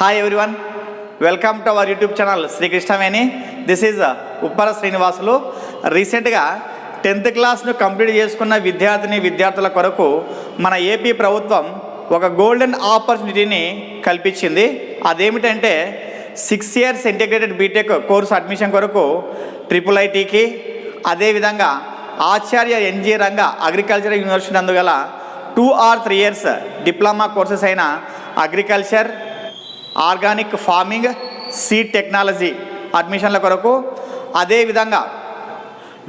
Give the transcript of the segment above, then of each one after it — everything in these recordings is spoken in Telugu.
Hi everyone, welcome to our YouTube channel Sri Krishna Veni. This is Uppara Srinivasulu. రీసెంట్గా 10th క్లాస్ను కంప్లీట్ చేసుకున్న విద్యార్థుల కొరకు మన ఏపీ ప్రభుత్వం ఒక గోల్డెన్ ఆపర్చునిటీని కల్పించింది. అదేమిటంటే 6 years integrated BTech course admission కొరకు IIITకి, అదేవిధంగా ఆచార్య ఎన్జీ రంగ అగ్రికల్చర్ యూనివర్సిటీ నందుగల 2 or 3 years డిప్లొమా కోర్సెస్ అయిన agriculture, organic farming, seed technology అడ్మిషన్ల కొరకు, అదేవిధంగా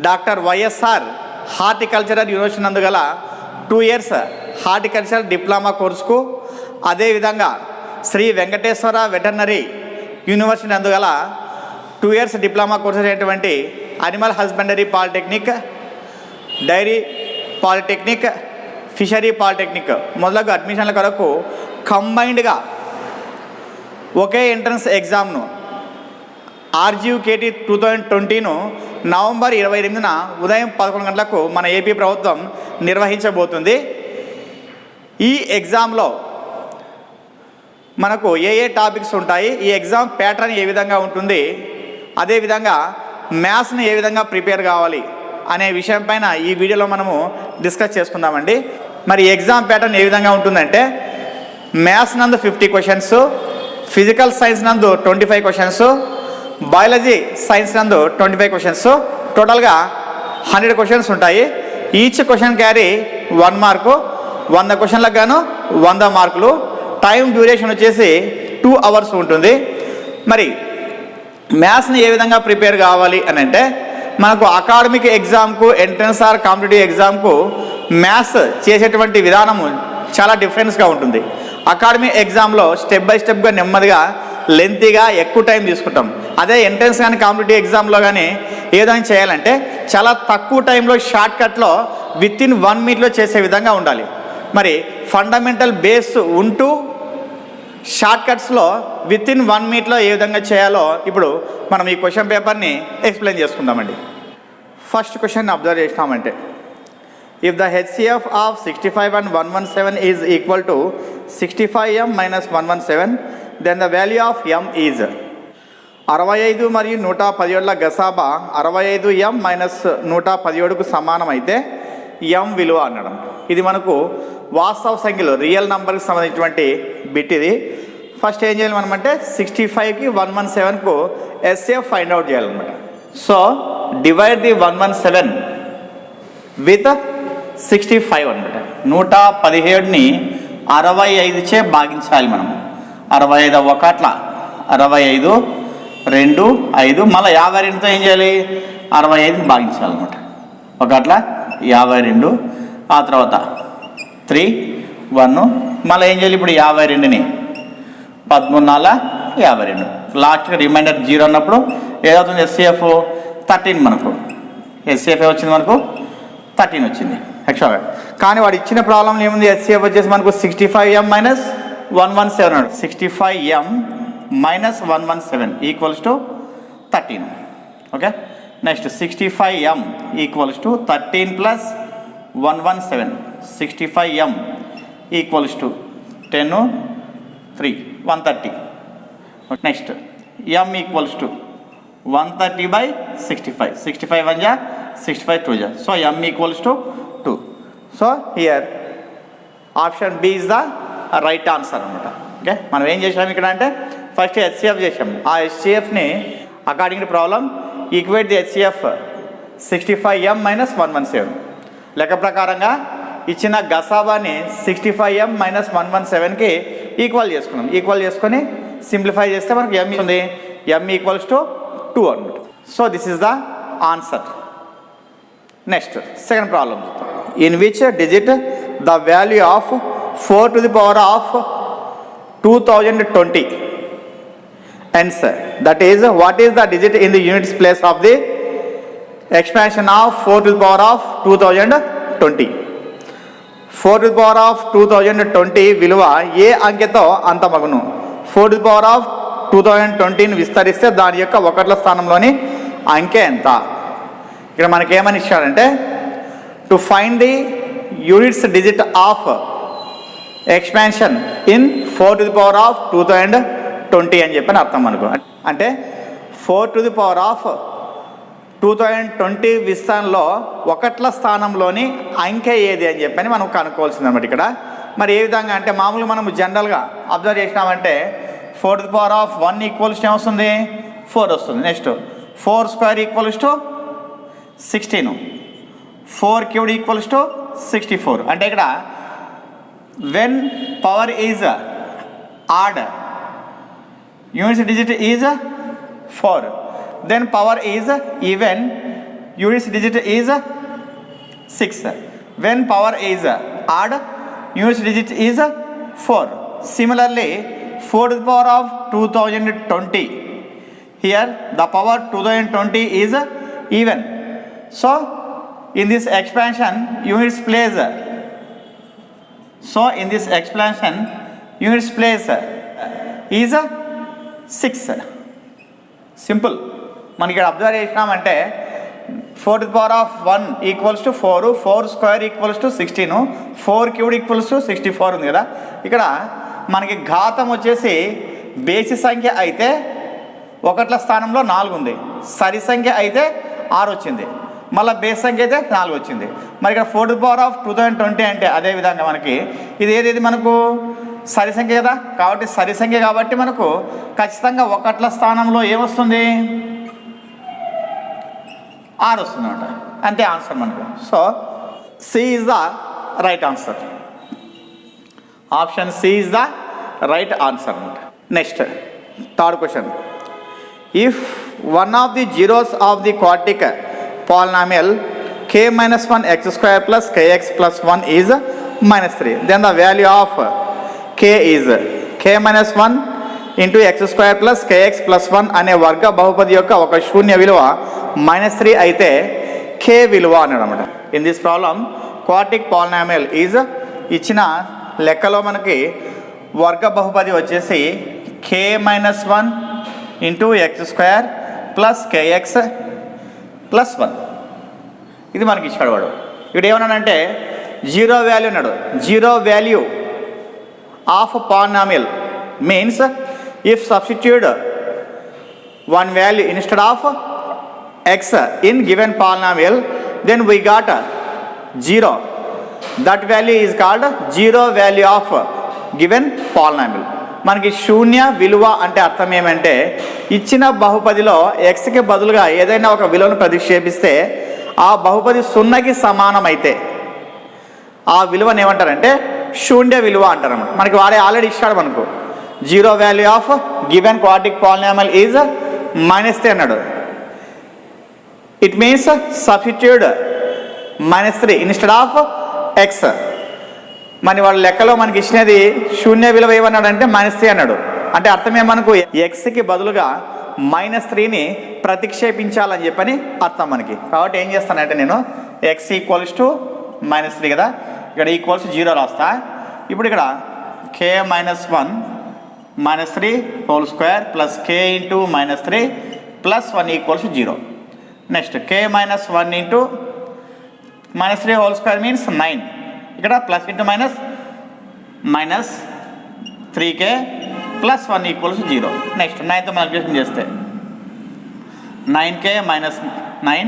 డాక్టర్ వైఎస్ఆర్ హార్టికల్చరల్ యూనివర్సిటీ నందుగల 2 years హార్టికల్చర్ డిప్లొమా కోర్సుకు, అదేవిధంగా శ్రీ వెంకటేశ్వర వెటర్నరీ యూనివర్సిటీ నందుగల 2 years డిప్లొమా కోర్సెస్ అయినటువంటి animal husbandry polytechnic, dairy polytechnic, fishery polytechnic మొదలగు అడ్మిషన్ల కొరకు కంబైన్డ్గా ఒకే ఎంట్రన్స్ ఎగ్జామ్ను RGUKT 2020ను నవంబర్ 28న ఉదయం 11 గంటలకు మన ఏపీ ప్రభుత్వం నిర్వహించబోతుంది. ఈ ఎగ్జామ్లో మనకు ఏ టాపిక్స్ ఉంటాయి, ఈ ఎగ్జామ్ ప్యాటర్న్ ఏ విధంగా ఉంటుంది, అదేవిధంగా మ్యాథ్స్ని ఏ విధంగా ప్రిపేర్ కావాలి అనే విషయం పైన ఈ వీడియోలో మనము డిస్కస్ చేసుకుందామండి. మరి ఎగ్జామ్ ప్యాటర్న్ ఏ విధంగా ఉంటుందంటే, మ్యాథ్స్ నందు 50 క్వశ్చన్స్, ఫిజికల్ సైన్స్ నందు 25 క్వశ్చన్స్, బయాలజీ సైన్స్ నందు 25 క్వశ్చన్స్, టోటల్గా 100 క్వశ్చన్స్ ఉంటాయి. ఈచ్ క్వశ్చన్ క్యారీ 1 మార్కు, 100 క్వశ్చన్లకు గాను 100 మార్కులు. టైం డ్యూరేషన్ వచ్చేసి 2 hours ఉంటుంది. మరి మ్యాథ్స్ని ఏ విధంగా ప్రిపేర్ కావాలి అని అంటే, మనకు అకాడమిక్ ఎగ్జామ్కు, ఎంట్రన్స్ ఆర్ కాంపిటేటివ్ ఎగ్జామ్కు మ్యాథ్స్ చేసేటువంటి విధానము చాలా డిఫరెన్స్గా ఉంటుంది. అకాడమిక్ ఎగ్జామ్లో స్టెప్ బై స్టెప్గా నెమ్మదిగా లెంతీగా ఎక్కువ టైం తీసుకుంటాం. అదే ఎంట్రన్స్ కానీ కాంపిటేటివ్ ఎగ్జామ్లో కానీ ఏదైనా చేయాలంటే చాలా తక్కువ టైంలో షార్ట్కట్లో వితిన్ 1 minute చేసే విధంగా ఉండాలి. మరి ఫండమెంటల్ బేస్ ఉంటూ షార్ట్కట్స్లో వితిన్ 1 minute ఏ విధంగా చేయాలో ఇప్పుడు మనం ఈ క్వశ్చన్ పేపర్ని ఎక్స్ప్లెయిన్ చేసుకుందామండి. ఫస్ట్ క్వశ్చన్ అబ్జర్వ్ చేసినామంటే, if the HCF of 65 and 117 is equal to 65m minus 117, then the value of m is 65 మరియు 117ల గసాబా 65m మైనస్ 117కు సమానం అయితే m విలువ అనడం. ఇది మనకు వాస్తవ సంఖ్యలో రియల్ నెంబర్కి సంబంధించినటువంటి బిట్. ఇది ఫస్ట్ ఏం చేయాలి మనం అంటే, 65కి 117కు SCF ఫైండ్ అవుట్ చేయాలన్నమాట. సో డివైడ్ ది 117 విత్ 65 అనమాట. 117ని 65చే భాగించాలి మనం. 65 ఒకట్ల 65, 2, 5, మళ్ళీ 52తో ఏం చేయాలి, 65ని భాగించాలన్నమాట. ఒకట్ల 52, ఆ తర్వాత 3, 1, మళ్ళీ ఏం చేయాలి, ఇప్పుడు 52ని 13×4 52, లాస్ట్గా రిమైండర్ 0 అన్నప్పుడు ఏదవుతుంది, SCF 13. మనకు SCF వచ్చింది, మనకు 13 వచ్చింది యాక్చువల్గా. కానీ వాడు ఇచ్చిన ప్రాబ్లంలో ఏముంది, SCF వచ్చేసి మనకు 65m minus 117. 65m minus 117 equals to 13. Okay, next 65m equals to 13 plus 117. 65m equals to 10, 3, 130. Next m equals to 130/65. 65 1 జా 65 2 జా. So m equals to 2. So here option B is the right answer అనమాట. ఓకే, మనం ఏం చేసాము ఇక్కడ అంటే, ఫస్ట్ HCF చేసాము. ఆ HCFని according to problem equate the HCF 65m minus 117. లెక్క ప్రకారంగా ఇచ్చిన గసాబాని 65m మైనస్ 117కి ఈక్వల్ చేసుకున్నాం. ఈక్వల్ చేసుకొని సింప్లిఫై చేస్తే మనకు m ఉంది, m ఈక్వల్స్ టు 2 అనమాట. So this is the answer. Next second problem, in which digit the value of 4 to the power of 2020 ends. That is, what is the digit in the units place of the expansion of 4 to the power of 2020. 4 to the power of 2020 విలువ ఏ అంకెతో అంతమగును. 4 to the power of 2020ని విస్తరిస్తే దాని యొక్క ఒకట్ల స్థానంలోని అంకె ఎంత. ఇక్కడ మనకేమని ఇచ్చాడంటే, to find the units digit of expansion in 4 to the power of 2020 అని చెప్పని అర్థం మనకు. అంటే 4⁻2020 విస్తారంలో ఒకట్ల స్థానంలోని అంకె ఏది అని చెప్పని మనం కనుక్కోవాల్సింది అనమాట ఇక్కడ. మరి ఏ విధంగా అంటే మామూలుగా మనం జనరల్గా అబ్జర్వ్ చేసినామంటే 4⁻1 ఈక్వల్స్ ఏమొస్తుంది 4 వస్తుంది. Next 4² equals to 16, 4³ equals to 64. అంటే ఇక్కడ when power is odd, units digit is 4, then power is even, units digit is 6. When power is odd, units digit is 4. Similarly 4⁻2020, here the power 2020 is even. So in this expansion units place is 6. Simple. మనకి ఇక్కడ అబ్జర్వ్ చేసినామంటే 4⁻1 equals to 4, 4² equals to 16, 4³ equals to 64 ఉంది కదా. ఇక్కడ మనకి ఘాతం వచ్చేసి బేసి సంఖ్య అయితే ఒకట్ల స్థానంలో 4 ఉంది, సరి సంఖ్య అయితే 6 వచ్చింది, మళ్ళీ బేస్ సంఖ్య అయితే 4 వచ్చింది. మరి ఇక్కడ 4⁻2020 అంటే అదేవిధంగా మనకి ఇది ఏది మనకు సరి సంఖ్య కదా, కాబట్టి సరి సంఖ్య కాబట్టి మనకు ఖచ్చితంగా ఒకట్ల స్థానంలో ఏమొస్తుంది 6 వస్తుంది అనమాట. అంతే ఆన్సర్ మనకు. So C is the right answer. Option C is the right answer అనమాట. Next third question. If one of the zeros of the quadratic polynomial k-1 x² plus kx plus 1 is -3, then the value of k is k-1 into x² plus kx plus 1 అనే వర్గ బహుపది యొక్క ఒక శూన్య విలువ -3 అయితే k విలువ అన్నాడు అనమాట. In this problem quadric polynomial is ఇచ్చిన లెక్కలో మనకి వర్గ బహుపది వచ్చేసి k-1 into x² plus kx plus 1 ఇది మనకి ఇచ్చాడు వాడు. ఇక్కడ ఏమన్నాడంటే జీరో వాల్యూ అన్నాడు. Zero value of polynomial means if substitute one value instead of x in given polynomial, then we got 0. That value is called zero value of given polynomial. మనకి శూన్య విలువ అంటే అర్థం ఏమంటే ఇచ్చిన బహుపదిలో ఎక్స్కి బదులుగా ఏదైనా ఒక విలువను ప్రతిక్షేపిస్తే ఆ బహుపది 0కి సమానమైతే ఆ విలువను ఏమంటారంటే శూన్య విలువ అంటారు అన్నమాట. మనకి వాడే ఆల్రెడీ ఇచ్చాడు మనకు zero value of given quadric polynomial is -3 అన్నాడు. It means substitute -3 instead of X. మరి వాళ్ళ లెక్కలో మనకి ఇచ్చినది శూన్య విలువ ఏమన్నాడంటే -3 అన్నాడు. అంటే అర్థమే మనకు ఎక్స్కి బదులుగా -3ని ప్రతిక్షేపించాలని చెప్పని అర్థం మనకి. కాబట్టి ఏం చేస్తానంటే నేను x ఈక్వల్స్ టు -3 కదా, ఇక్కడ ఈక్వల్స్ 0 రాస్తా. ఇప్పుడు ఇక్కడ k-1 -3 whole square plus k into -3 plus 1 equals 0. Next k-1 into -3 whole square means 9. ఇక్కడ plus into minus 3k plus 1 equals 0. Next 9తో మల్టిప్లికేషన్ చేస్తే 9k - 9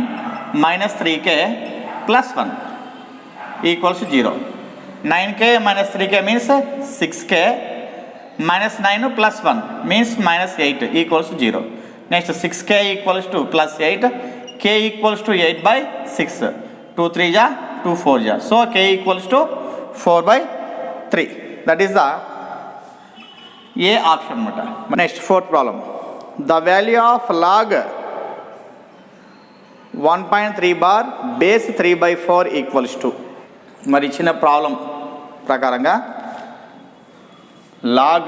minus 3k plus 1 equals 0. 9k - 3k means 6k minus 9 plus 1 means minus 8 equals to 0. Next 6k equals to plus 8, k equals to 8 by 6. 2 3 ja 2 4 ja. So k equals to 4 by 3. That is the A option. Next fourth problem. The value of log 1.3 bar base 3 by 4 equals to. మరి ఇచ్చిన ప్రాబ్లం ప్రకారంగా log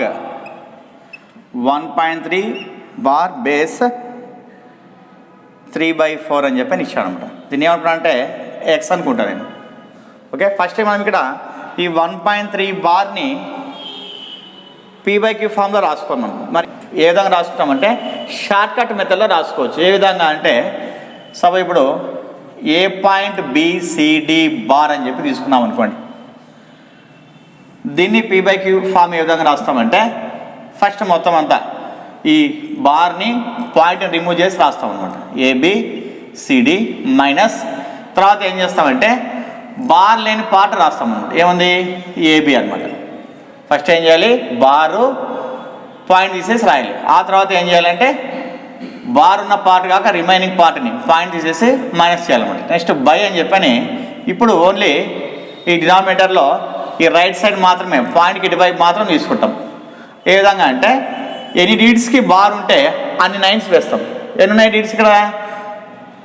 1.3 బార్ బేస్ 3 by 4 అని చెప్పి ఇచ్చాడు అనమాట. దీన్ని ఏమంటున్నా అంటే ఎక్స్ అనుకుంటా నేను. ఓకే, ఫస్ట్ టైం మనం ఇక్కడ ఈ 1.3 బార్ని p/q ఫామ్లో రాసుకోమన్నాం. మరి ఏ విధంగా రాసుకుంటామంటే షార్ట్ కట్ మెథడ్లో రాసుకోవచ్చు. ఏ విధంగా అంటే సపోజ్ ఇప్పుడు ఏ పాయింట్ బిసిడి బార్ అని చెప్పి తీసుకున్నాం అనుకోండి. దీన్ని p/q ఫామ్ ఏ విధంగా రాస్తామంటే ఫస్ట్ మొత్తం అంతా ఈ బార్ని పాయింట్ని రిమూవ్ చేసి రాస్తాం అనమాట. ABCD మైనస్ తర్వాత ఏం చేస్తామంటే బార్ లేని పార్ట్ రాస్తాం అనమాట. ఏముంది AB అనమాట. ఫస్ట్ ఏం చేయాలి బారు పాయింట్ తీసేసి రాయాలి. ఆ తర్వాత ఏం చేయాలంటే బార్ ఉన్న పార్ట్ కాక రిమైనింగ్ పార్ట్ని పాయింట్ తీసేసి మైనస్ చేయాలన్నమాట. నెక్స్ట్ బై అని చెప్పని ఇప్పుడు ఓన్లీ ఈ డినామినేటర్లో ఈ రైట్ సైడ్ మాత్రమే పాయింట్కి ఇటువైపు మాత్రం తీసుకుంటాం. ఏ విధంగా అంటే ఎన్ని డిజిట్స్కి బార్ ఉంటే అన్ని నైన్స్ వేస్తాం. ఎన్ని ఉన్నాయి డిజిట్స్ ఇక్కడ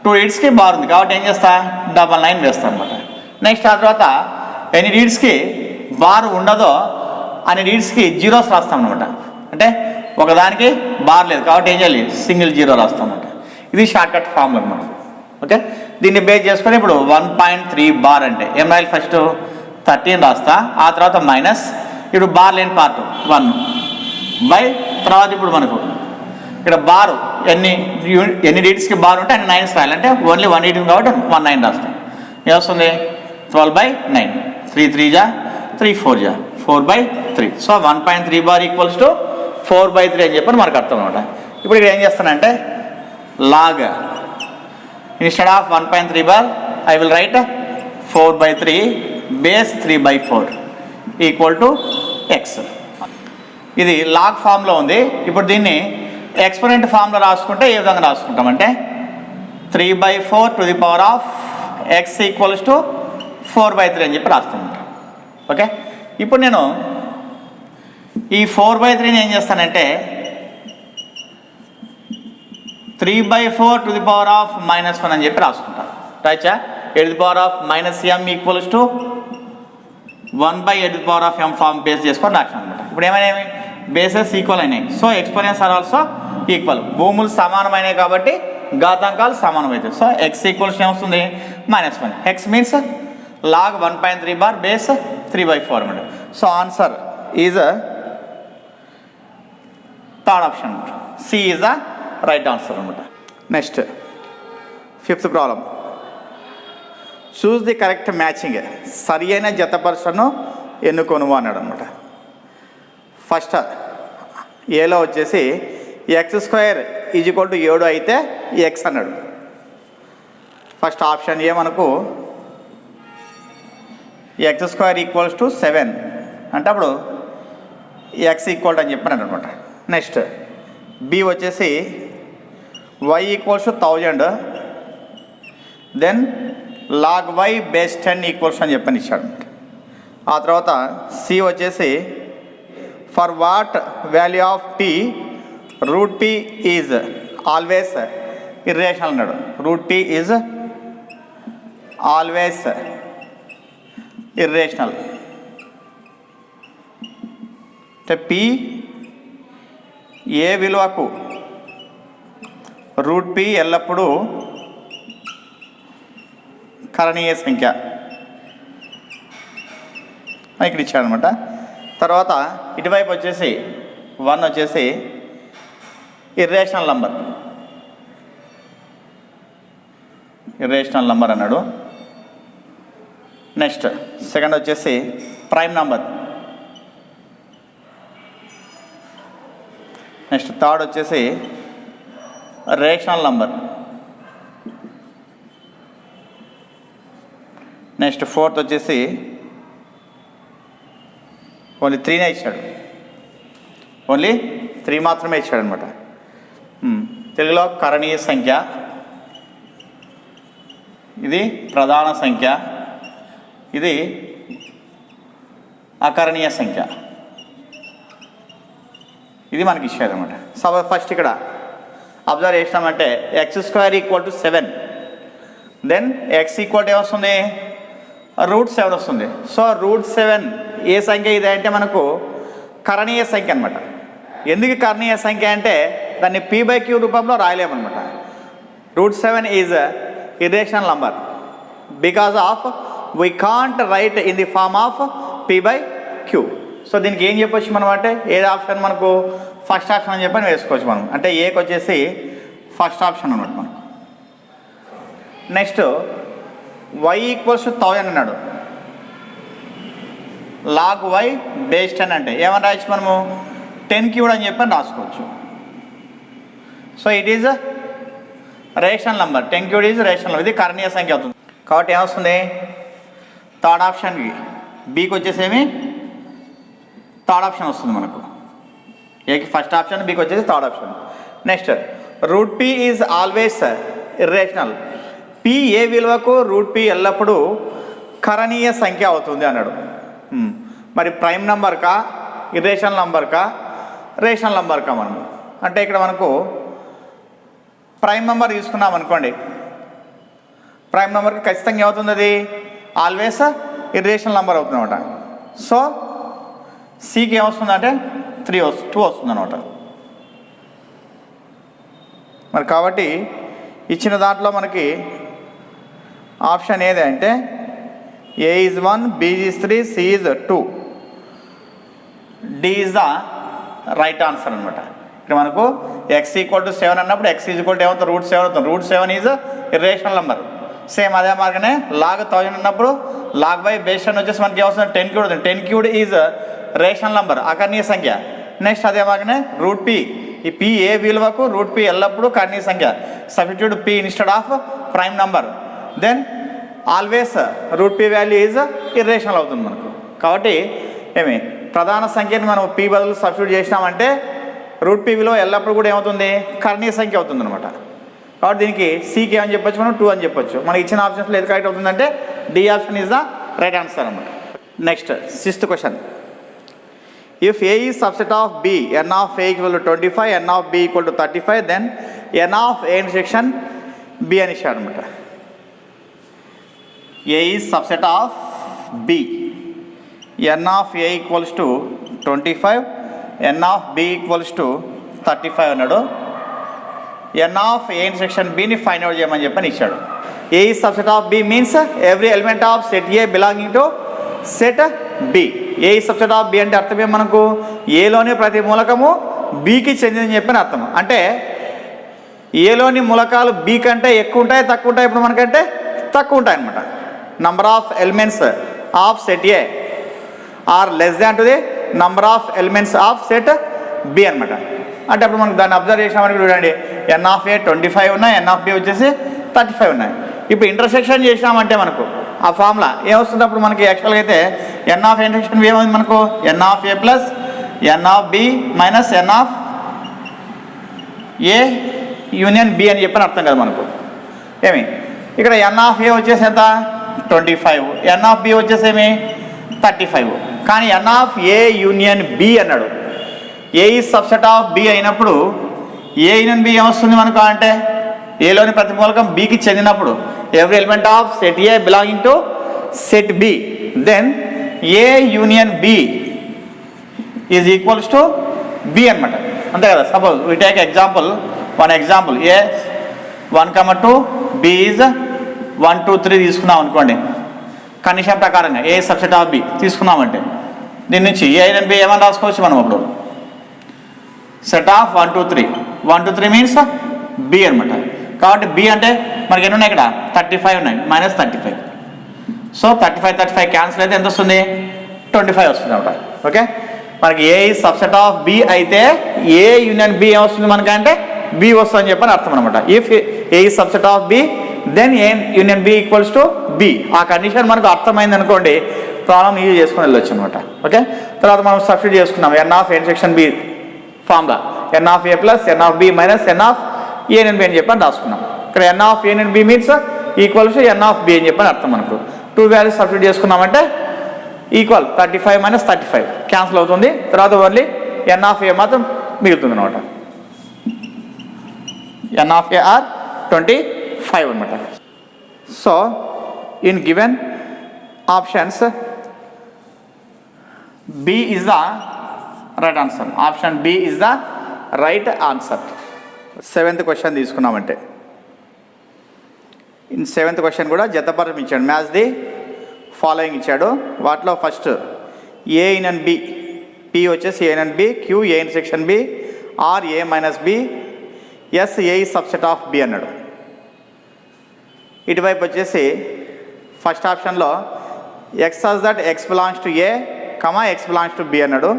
2 డిజిట్స్కి బార్ ఉంది కాబట్టి ఏం చేస్తా 9 వేస్తాం అనమాట. నెక్స్ట్ ఆ తర్వాత ఎన్ని డిజిట్స్కి బార్ ఉండదో అన్ని డిజిట్స్కి జీరోస్ రాస్తాం అనమాట. అంటే ఒకదానికి బార్ లేదు కాబట్టి ఏం చేయాలి సింగిల్ జీరో రాస్తాం అనమాట. ఇది షార్ట్కట్ ఫార్ములా అనమాట. ఓకే, దీన్ని బేస్ చేసుకొని ఇప్పుడు 1.3 బార్ అంటే ఏం రాయాలి ఫస్ట్ 13 రాస్తా. ఆ తర్వాత మైనస్ ఇప్పుడు బార్ లేని పార్ట్ 1 బై తర్వాత ఇప్పుడు మనకు ఇక్కడ బారు ఎన్ని డిజిట్స్కి బార్ ఉంటే అన్ని 9s రాయాలి. అంటే ఓన్లీ 1 డిజిట్ కాబట్టి 19 రాస్తాం. ఏమొస్తుంది 12/9 3 3 జా 3 4 జా 4/3. సో 1.3 బార్ ఈక్వల్స్ టు 4/3 అని చెప్పని మనకు అర్థం అనమాట. ఇప్పుడు ఇక్కడ ఏం చేస్తానంటే log instead of 1.3 bar I will write 4/3 base 3/4 equal to x. ఇది లాగ్ ఫామ్లో ఉంది. ఇప్పుడు దీన్ని ఎక్స్పోనెంట్ ఫామ్లో రాసుకుంటే ఏ విధంగా రాసుకుంటామంటే 3/4 to the power of x equals to 4/3 అని చెప్పి రాస్తాను. ఓకే, ఇప్పుడు నేను ఈ 4/3ని ఏం చేస్తానంటే 3/4 టు ది పవర్ ఆఫ్ -1 అని చెప్పి రాసుకుంటాను. రైచా e to the power of -m equals to 1/e to the power of m form base చేసుకొని రాసాను అనమాట. ఇప్పుడు ఏమైనా బేసెస్ ఈక్వల్ అయినాయి. So exponents are also equal. భూములు సమానమైనవి కాబట్టి ఘాతాంకాలు సమానమవుతాయి. సో ఎక్స్ ఈక్వల్స్ ఏమొస్తుంది -1. X means log 1.3 bar base 3/4 అనమాట. So answer is third option అనమాట. C is the right answer అనమాట. Next 5th problem. Choose the correct matching. సరి అయిన జతపరచను ఎన్నుకొను అన్నాడు అనమాట. ఫస్ట్ ఏలో వచ్చేసి x² = 7 అయితే ఎక్స్ అన్నాడు. ఫస్ట్ ఆప్షన్ ఏ మనకు x² = 7 అంటే అప్పుడు ఎక్స్ ఈక్వల్ అని చెప్పాను అనమాట. నెక్స్ట్ బి వచ్చేసి y = 1000 then log y base 10 equals అని చెప్పని ఇచ్చాడు. ఆ తర్వాత సి వచ్చేసి for what value of p root p is always irrational అన్నాడు. Root p is always irrational అంటే p ఏ విలువకు రూట్ p ఎల్లప్పుడూ కరణీయ సంఖ్య ఇక్కడ ఇచ్చాడనమాట. తర్వాత ఇటువైపు వచ్చేసి 1 వచ్చేసి ఇర్రేషనల్ నంబర్ అన్నాడు. నెక్స్ట్ సెకండ్ వచ్చేసి ప్రైమ్ నంబర్. నెక్స్ట్ థర్డ్ వచ్చేసి రేషనల్ నంబర్. నెక్స్ట్ ఫోర్త్ వచ్చేసి ఓన్లీ 3నే ఇచ్చాడు. ఓన్లీ 3 మాత్రమే ఇచ్చాడు అనమాట. తెలుగులో కరణీయ సంఖ్య, ఇది ప్రధాన సంఖ్య, ఇది అకరణీయ సంఖ్య, ఇది మనకి ఇచ్చాడు అనమాట. ఫస్ట్ ఇక్కడ అబ్జర్వ్ చేసినామంటే x² = 7 దెన్ x ఈక్వల్ ఏమొస్తుంది √7 వస్తుంది. సో √7 ఏ సంఖ్య ఇది అంటే మనకు కరణీయ సంఖ్య అనమాట. ఎందుకు కరణీయ సంఖ్య అంటే దాన్ని p/q రూపంలో రాయలేమన్నమాట. √7 is irrational number because of we can't write in the form of p/q. So దీనికి ఏం చెప్పొచ్చు మనం అంటే ఏది ఆప్షన్ మనకు ఫస్ట్ ఆప్షన్ అని చెప్పని వేసుకోవచ్చు మనం. అంటే ఏకి వచ్చేసి ఫస్ట్ ఆప్షన్ అనమాట మనకు. నెక్స్ట్ y = 1000 అన్నాడు. log y బేస్ 10 అంటే ఏమని రాయొచ్చు మనము 10³ అని చెప్పని రాసుకోవచ్చు. So it is rational number. 10 cubed is rational number. ఇది కరణీయ సంఖ్య అవుతుంది. కాబట్టి ఏమొస్తుంది, థర్డ్ ఆప్షన్ బీకి వచ్చేసేమి థర్డ్ ఆప్షన్ వస్తుంది మనకు. ఏకి ఫస్ట్ ఆప్షన్, బీకి వచ్చేసి third option. Next root p is always irrational. P ఏ విలువకు రూట్ పి ఎల్లప్పుడూ కరణీయ సంఖ్య అవుతుంది అన్నాడు. మరి ప్రైమ్ నంబర్కా, ఇర్రేషనల్ నంబర్కా, రేషనల్ నంబర్కా మనం అంటే ఇక్కడ మనకు ప్రైమ్ నెంబర్ తీసుకున్నాం అనుకోండి, ప్రైమ్ నెంబర్కి ఖచ్చితంగా ఏమవుతుంది, అది ఆల్వేస్ ఇర్రేషనల్ నెంబర్ అవుతుంది అనమాట. సో సికి ఏమొస్తుందంటే 2 వస్తుంది అనమాట. మరి కాబట్టి ఇచ్చిన దాంట్లో మనకి ఆప్షన్ ఏది అంటే A is 1, B is 3, C is 2, D is the right answer అనమాట. ఇక్కడ మనకు ఎక్స్ ఈక్వల్ టు 7 అన్నప్పుడు ఎక్స్ ఈజ్ ఈక్వల్ టు ఏమవుతుంది, √7 అవుతుంది. √7 ఈజ్ ఇర్రేషనల్ నెంబర్. సేమ్ అదే మార్గనే లాగ్ 1000 అన్నప్పుడు లాగ్ బై బేస్ వచ్చేసి మనకి ఏమవుతుంది, 10 క్యూడ్ అవుతుంది. 10 క్యూడ్ ఈజ్ రేషనల్ నెంబర్, అకర్ణీయ సంఖ్య. నెక్స్ట్ అదే మార్గనే రూట్ పి, ఈ పి ఏ విలువకు రూట్ పి ఎల్లప్పుడూ కర్ణీయ సంఖ్య. Substitute p instead of prime number, then always root p value is irrational అవుతుంది మనకు. కాబట్టి ఏమి ప్రధాన సంఖ్యని మనం పి బదులు సబ్స్టిట్యూట్ చేసినామంటే రూట్ పి విలువ ఎల్లప్పుడు కూడా ఏమవుతుంది, కర్ణీయ సంఖ్య అవుతుంది అనమాట. కాబట్టి దీనికి సికి ఏమని చెప్పొచ్చు, మనం 2 అని చెప్పొచ్చు. మనకి ఇచ్చిన ఆప్షన్స్లో ఏది కరెక్ట్ అవుతుందంటే D option is the right answer అనమాట. Next 6th question. If A is subset of B, n of A equal to 25, n of B equal to 35, then n of A intersection B అని ఇచ్చాడు అనమాట. A is subset of B, n of A equals to 25, n of B equals to 35 అన్నాడు. n of A intersection B ని ఫైండ్ అవుట్ చేయమని చెప్పని ఇచ్చాడు. A is subset of B means every element of set A belonging to set B. A subset of B అంటే అర్థం ఏం, మనకు ఏలోని ప్రతి మూలకము బికి చెందిందని చెప్పని అర్థం. అంటే ఏలోని మూలకాలు బి కంటే ఎక్కువ ఉంటాయి, తక్కువ ఉంటాయి, ఇప్పుడు మనకంటే తక్కువ ఉంటాయి అనమాట. Number of elements of set A are less than to the number of elements of set B అనమాట. అంటే అప్పుడు మనకు దాన్ని అబ్జర్వ్ చేసామని చూడండి, ఎన్ ఆఫ్ ఏ 25 ఉన్నాయి, ఎన్ ఆఫ్ బి వచ్చేసి 35 ఉన్నాయి. ఇప్పుడు ఇంటర్సెక్షన్ చేసినామంటే మనకు ఆ ఫార్ములా ఏమొస్తుంది, అప్పుడు మనకి యాక్చువల్గా అయితే ఎన్ ఆఫ్ ఇంటర్సెక్షన్ ఏమైంది మనకు, N of A plus N of B minus N of A union B అని చెప్పని అర్థం కదా మనకు. ఏమి ఇక్కడ ఎన్ ఆఫ్ ఏ వచ్చేసి ఎంత 25, ఎన్ ఆఫ్ బి వచ్చేసేమి 35. కానీ ఎన్ ఆఫ్ ఏ యూనియన్ బి అన్నాడు. ఏ ఈజ్ సబ్సెట్ ఆఫ్ బి అయినప్పుడు ఏ యూనియన్ బి ఏమొస్తుంది మనకు అంటే ఏలోని ప్రతి మూలకం బికి చెందినప్పుడు every element of set A belonging to set B, then A union B is equals to B అనమాట. అంతే కదా. Suppose we take example, one example A 1, 2, B is 1, 2, 3 తీసుకున్నాం అనుకోండి. కండిషన్ ప్రకారంగా ఏ సబ్సెట్ ఆఫ్ బి తీసుకున్నామంటే దీని నుంచి ఏ యూనియన్ బి ఏమని రాసుకోవచ్చు మనం అప్పుడు, సెట్ ఆఫ్ 1, 2, 3. 1, 2, 3 మీన్స్ బి అనమాట. కాబట్టి బి అంటే మనకి ఎన్ని ఉన్నాయి ఇక్కడ 35 ఉన్నాయి, మైనస్ 35. సో 35 క్యాన్సిల్ అయితే ఎంత వస్తుంది, 25 వస్తుంది అనమాట. ఓకే, మనకి ఏ ఈజ్ సబ్సెట్ ఆఫ్ బి అయితే ఏ యూనియన్ బి ఏమొస్తుంది మనకంటే బి వస్తుంది అని చెప్పని అర్థం అనమాట. If A is subset of B then A union B equals to B. ఆ కండిషన్ మనకు అర్థమైంది అనుకోండి, ప్రాబ్లం ఈజీ చేసుకుని వెళ్ళొచ్చు అనమాట. ఓకే, తర్వాత మనం సబ్స్టిట్యూట్ చేసుకున్నాం N of intersection B formula, N of A plus N of B minus N of A and B అని చెప్పని రాసుకున్నాం. ఇక్కడ N of A and B means equals to N of B అని చెప్పని అర్థం మనకు. 2 వాల్యూస్ సబ్స్టిట్యూట్ చేసుకున్నామంటే ఈక్వల్ 35 మైనస్ 35 క్యాన్సిల్ అవుతుంది. తర్వాత ఓన్లీ ఎన్ ఆఫ్ ఏ మాత్రం మిగులుతుంది అనమాట. ఎన్ ఆఫ్ ఏ ఆర్ 25 అనమాట. So in given options B is the right answer. Option B is the right answer. 7th question తీసుకున్నామంటే ఇన్ 7th క్వశ్చన్ కూడా జతపరం ఇచ్చాడు. మ్యాథ్స్ ది ఫాలోయింగ్ ఇచ్చాడు. వాటిలో first A union B, P వచ్చేసి A union B, Q A intersection B, R A minus B, S A subset of B అన్నాడు. ఇటువైపు వచ్చేసి ఫస్ట్ ఆప్షన్లో x such that x belongs to A comma x belongs to B అన్నాడు.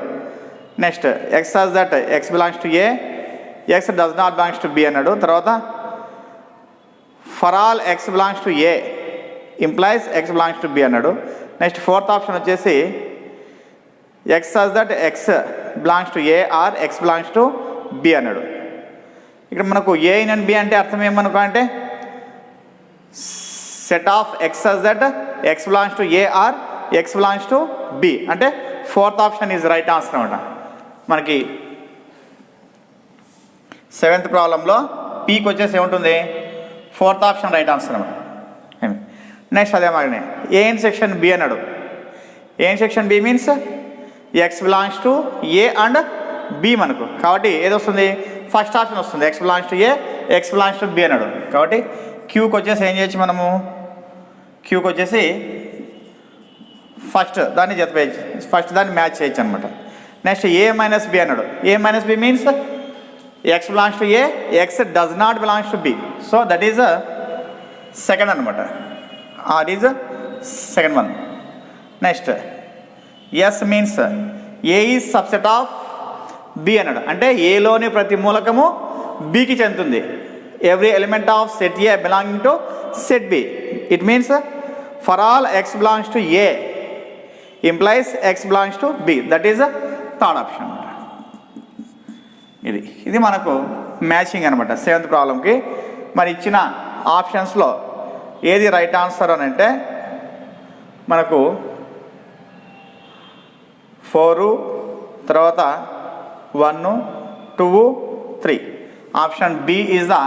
Next x such that x belongs to A x does not belongs to B అన్నాడు. తర్వాత for all x belongs to A implies x belongs to B అన్నాడు. నెక్స్ట్ ఫోర్త్ ఆప్షన్ వచ్చేసి x such that x belongs to A or x belongs to B అన్నాడు. ఇక్కడ మనకు ఏ అండ్ బి అంటే అర్థం ఏమనుకో అంటే set of x such that x belongs to A or x belongs to B అంటే fourth option is right answer అనమాట. మనకి సెవెంత్ ప్రాబ్లంలో పీకి వచ్చేసి ఏముంటుంది, ఫోర్త్ ఆప్షన్ రైట్ ఆన్సర్ అనమాట. నెక్స్ట్ అదే మాదిరినే ఏ ఇన్ సెక్షన్ బి అన్నాడు. A intersection B means x belongs to A and B మనకు, కాబట్టి ఏది వస్తుంది, ఫస్ట్ ఆప్షన్ వస్తుంది. X belongs to A x belongs to B అన్నాడు. కాబట్టి క్యూకి వచ్చేసి ఏం చేయొచ్చు మనము, క్యూకి వచ్చేసి ఫస్ట్ దాన్ని ఫస్ట్ దాన్ని మ్యాచ్ చేయొచ్చు అనమాట. నెక్స్ట్ ఏ మైనస్ బి అన్నాడు. A minus B means x belongs to A x does not belongs to B, so that is second అనమాట. R is second one. Next S means A is subset of B అన్నాడు. అంటే ఏలోని ప్రతి మూలకము బికి చెందుతుంది. Every element of set A belonging to set B. It means for all x belongs to A implies x belongs to B, that is third option అనమాట. ఇది మనకు మ్యాచింగ్ అనమాట సెవెంత్ ప్రాబ్లంకి. మరి ఇచ్చిన ఆప్షన్స్లో ఏది రైట్ ఆన్సర్ అని అంటే మనకు 4, తర్వాత 1, 2, 3 option B is the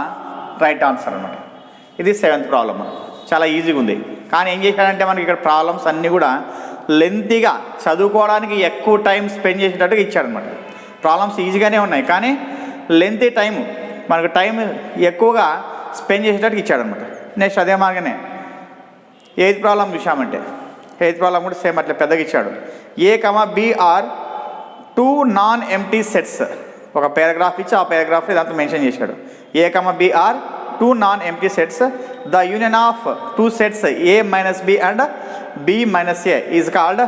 right answer అనమాట. ఇది సెవెంత్ ప్రాబ్లం. చాలా ఈజీగా ఉంది, కానీ ఏం చేశాడంటే మనకి ఇక్కడ ప్రాబ్లమ్స్ అన్నీ కూడా లెంతీగా చదువుకోవడానికి ఎక్కువ టైం స్పెండ్ చేసేటట్టుగా ఇచ్చాడనమాట. ప్రాబ్లమ్స్ ఈజీగానే ఉన్నాయి, కానీ లెంతీ టైం మనకు టైం ఎక్కువగా స్పెండ్ చేసేటట్టుగా ఇచ్చాడనమాట. నెక్స్ట్ అదే మార్గనే ఎయిత్ ప్రాబ్లం చూసామంటే ఎయిత్ ప్రాబ్లం కూడా సేమ్ అట్లా పెద్దగా ఇచ్చాడు. A comma B are 2 non empty sets. ఒక పారాగ్రాఫ్ ఇచ్చి ఆ పారాగ్రాఫ్ ఇదంతా మెన్షన్ చేశాడు. A comma B are 2 non empty sets. The union of 2 sets A minus B and B minus A is called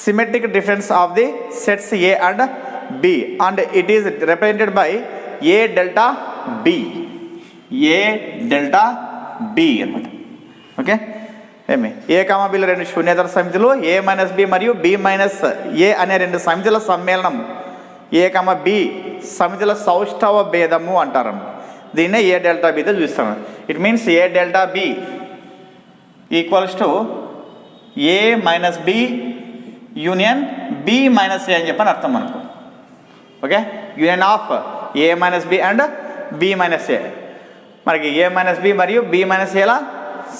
symmetric difference of the sets A and B and it is represented by A delta B. A delta B అనమాట. ఓకే, ఏమి ఏ కామా బిలో 2 శూన్యేతర సమితులు ఏ మైనస్ బి మరియు బి మైనస్ ఏ అనే 2 సమితుల సమ్మేళనం ఏ కామా బి సమితుల సౌష్ఠవ భేదము అంటారు. దీన్నే ఏ డెల్టా బితో చూస్తాము. It means A delta B equals to A minus B union B minus A అని చెప్పని అర్థం మనకు. Okay, union of A minus B and B minus A. మనకి ఏ మైనస్ బి మరియు బి మైనస్ ఏలా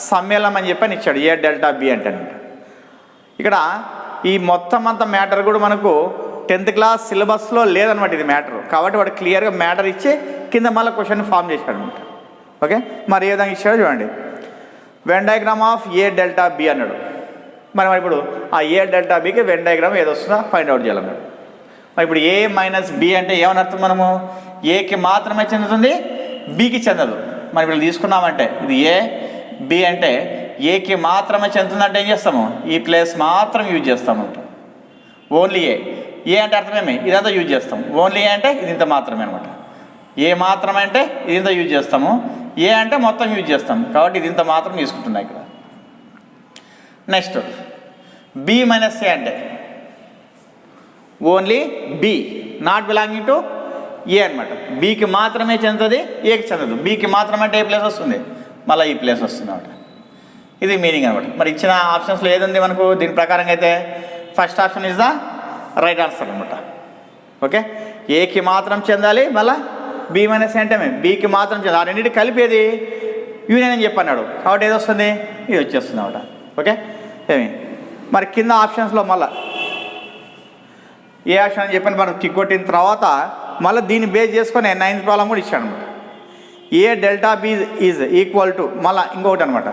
సమ్మేళనం అని చెప్పని ఇచ్చాడు ఏ డెల్టా బి అంటే. ఇక్కడ ఈ మొత్తం అంత మ్యాటర్ కూడా మనకు 10th క్లాస్ సిలబస్లో లేదనమాట ఇది మ్యాటర్. కాబట్టి వాడు క్లియర్గా మ్యాటర్ ఇచ్చి కింద మళ్ళీ క్వశ్చన్ ఫామ్ చేశాడు అనమాట. ఓకే, మరి ఏ విధంగా ఇచ్చాడో చూడండి. Venn diagram of A delta B అన్నాడు. మరి ఇప్పుడు ఆ ఏ డెల్టా బికి వెన్ డయాగ్రామ్ ఏదో వస్తుందో ఫైండ్ అవుట్ చేయాలన్నాడు. మరి ఇప్పుడు ఏ మైనస్ బి అంటే ఏమని అర్థం, మనము ఏకి మాత్రమే చెందుతుంది, బికి చెందదు. మరి ఇప్పుడు తీసుకున్నామంటే ఇది ఏ బి అంటే ఏకి మాత్రమే చెందుతుందంటే ఏం చేస్తాము, ఈ ప్లేస్ మాత్రం యూజ్ చేస్తాము. ఓన్లీ ఏ అంటే అర్థమేమి ఇదంతా యూజ్ చేస్తాం. ఓన్లీ ఏ అంటే ఇది ఇంత మాత్రమే అనమాట. ఏ మాత్రమే అంటే ఇది ఇంత యూజ్ చేస్తాము, ఏ అంటే మొత్తం యూజ్ చేస్తాం. కాబట్టి ఇది ఇంత మాత్రం తీసుకుంటున్నాయి ఇక్కడ. నెక్స్ట్ బి మైనస్ ఏ అంటే only B not belonging to A అనమాట. బికి మాత్రమే చెందుతుంది, ఏకి చెందదు. బికి మాత్రమే అంటే ఏ ప్లేస్ వస్తుంది, మళ్ళీ ఈ ప్లేస్ వస్తుంది అనమాట. ఇది మీనింగ్ అనమాట. మరి ఇచ్చిన ఆప్షన్స్లో ఏది ఉంది మనకు, దీని ప్రకారంగా అయితే first option is the right answer అనమాట. ఓకే, ఏకి మాత్రం చెందాలి, మళ్ళీ బి మైనస్ అంటే బికి మాత్రం చెందాలి. ఆ రెండింటి కలిపేది యూనియన్ అని చెప్పన్నాడు. కాబట్టి ఏది వస్తుంది, ఇది వచ్చేస్తుంది అనమాట. ఓకే, ఏమి మరి కింద ఆప్షన్స్లో మళ్ళీ ఏ ఆప్షన్ అని చెప్పని మనం టిక్ కొట్టిన తర్వాత మళ్ళీ దీన్ని బేస్ చేసుకొని 9th ప్రాబ్లం కూడా ఇచ్చాడు అనమాట. A delta B is equal to మళ్ళీ ఇంకొకటి అనమాట.